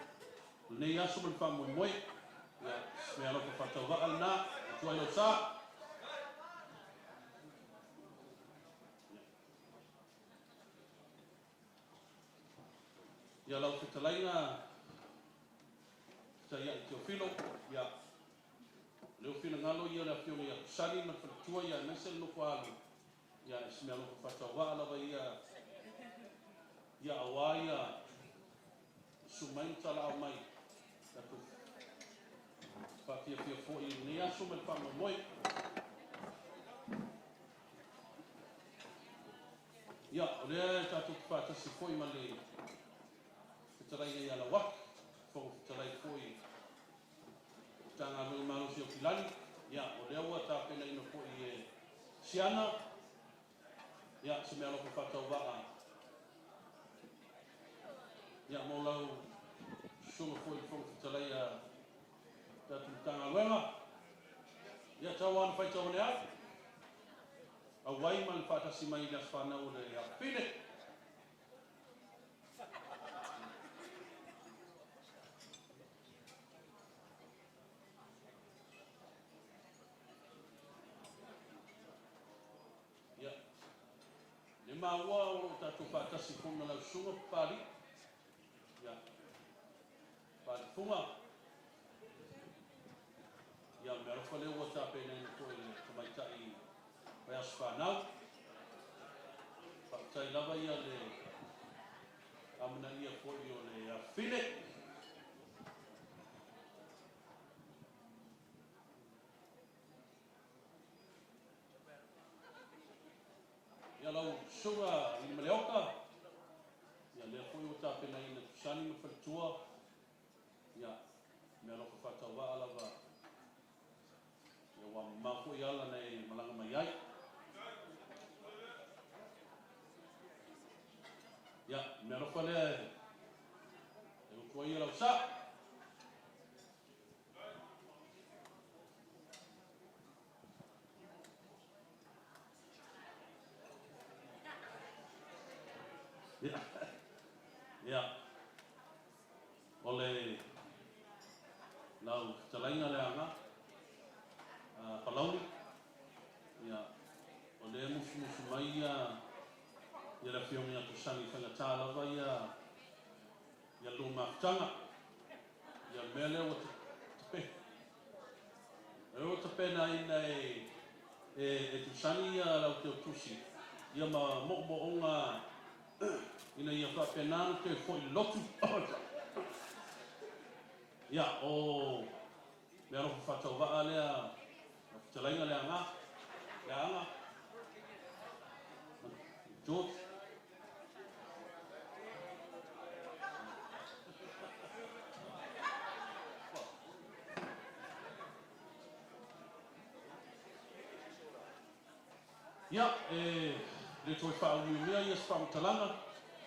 nei aso me fa mo moi ia me lo fa to va alna to ai sa ia lau fetalaina saya itu filo ya leo filo ngalo ia la filo ya sali ma tua ya mesel no falo ya ismelo fatawa ala ia ya awaya sumain tala mai tatu fatia fio fo i ni aso me fa moi ya le tatu fata si foi male trai ya la wak fo trai foi tanga no malo si filani ya o le wa ta pena ino foi Siana Ia, se mea loko whātau waa. Ia, mō lau sunga fwoi whongwhitalei a tatu tanga wenga. Ia, tau anu whai tau ne ai. A wai man whātasi mai gas whanau le a whine. Ia, ne maua o tatu whātasi whonga lau sunga pāri. Ia, pāri whunga. Ia, mea rofa leo o tāpe nei na koe le tamaitai pai asu whanau. Whakatai lava ia le amana ia fwoi o le a whine. Ia lau sunga i maleoka. Ia lea fwoi o tāpe nei na tusani ma whalitua. Ia, mea rofa whātau waa lava. Ia wa mako i ala nei malanga mai ai. Ia, mea rofa lea e ukua ia lau sa. Ia, ia. Ole lau talainga le anga. Palauni. Ia, ole musu mai ia la fiongi atu sangi whangatā lava ia lo mafutanga. Ia mele o te pe. E o te pena ina e tu sangi ia lau te o tusi. Ia ma mo onga ina ia whapenanu te fwoi lotu. Ia, o mea rofu whatau waa lea talainga le anga. Le anga. George. Ia, le toi whaunui mea ia whamutalanga.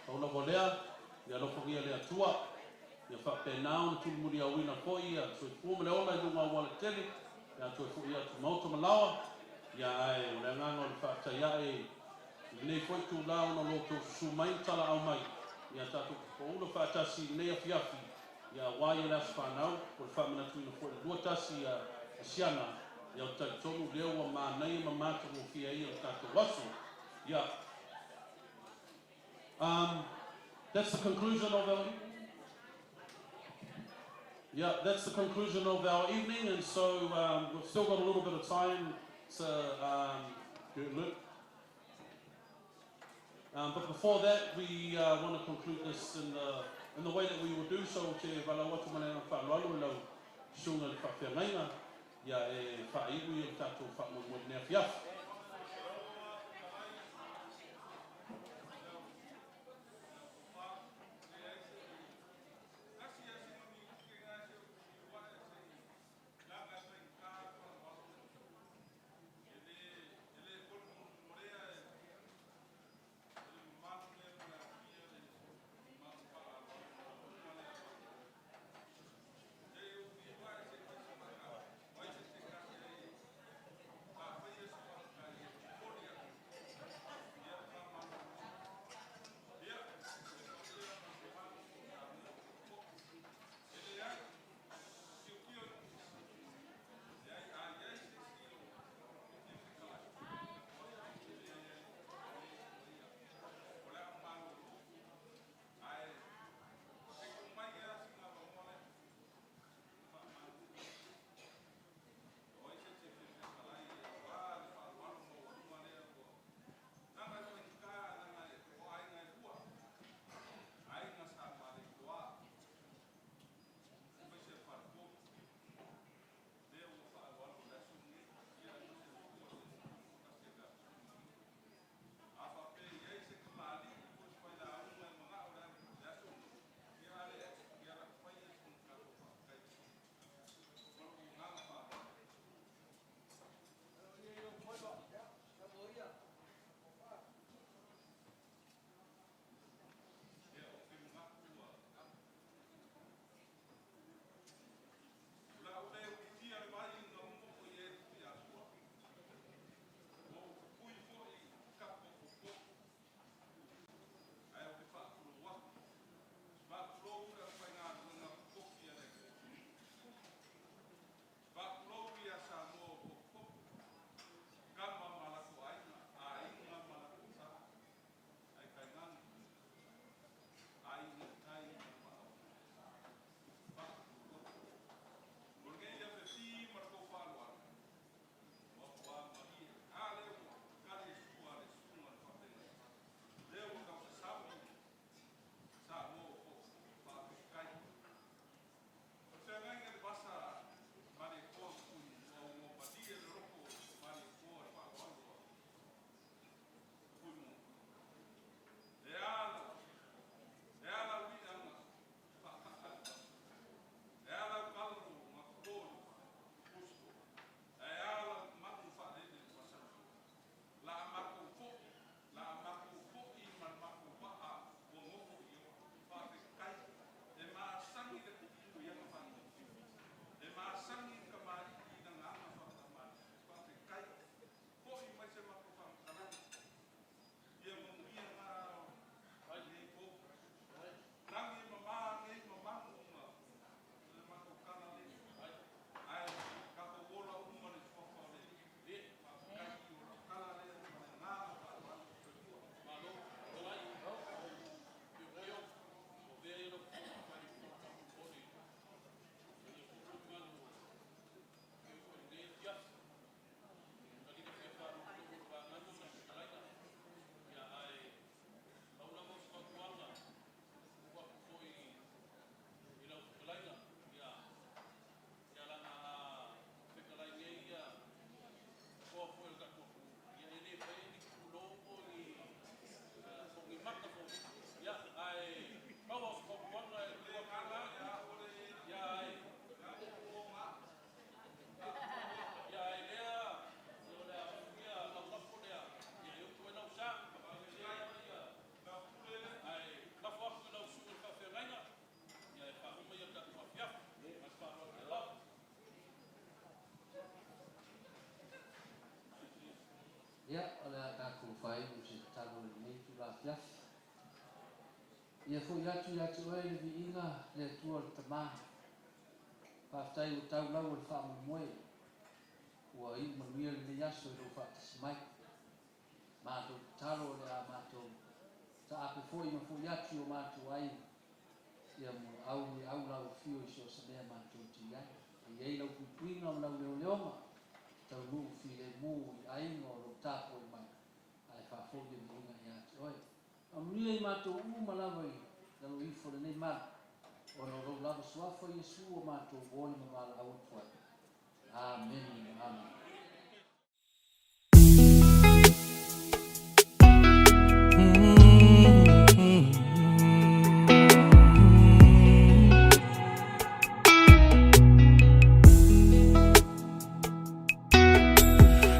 Pauna volea, ia lofongia le atua. Ia whapenau na tulumuri a wina koi, ia toi fuoma le ola i lunga wale tele. Ia toi fuia tu mauta malawa. Ia ai, le nganga o le whaatai ai. Nei foi tu lao no loto su mai tala au mai. Ia tatu ko ulo whaatasi nei afiafi. Ia wai las whanau, ko le whamana tuina foi lua tasi a Siana. Ia o tai tonu leo wa maa nei ma mata mo fia ia o tatu wasu. Ia. That's the conclusion of our evening. Yeah, that's the conclusion of our evening, and so we've still got a little bit of time to look. But before that, we want to conclude this in the way that we will do so. Te valawatu manena whaalualu lau sunga le whawhiangainga. Ia e whaiwi o tātou whaamamoi nea whiafu.
ole a ka ko fai o se talo nei tu la fia. Ia fo yatu e le viinga le tua le tama. Whaftai o tau lau o le wha moe. Ua i manuia le yaso e lo wha tasimai. Mātou talo le a mātou. Ta ape fo i ma fo yatu o mātou ai. Ia mo au lau fio i so sa mea mātou ti ai. Ia i lau kupuinga o lau leo leoma. Tau lu fi le mu i ainga o lo tapo i mai. Ai wha fo i maunga i atu oi. Manuia i mātou malawa i. Nalo i fo le nei mana. O no lo lava suafa Yesu o mātou boi ma mala au tuai. Amen, amen.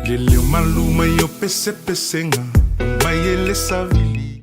Leleu maluma yo pese pesenga, mai ele savi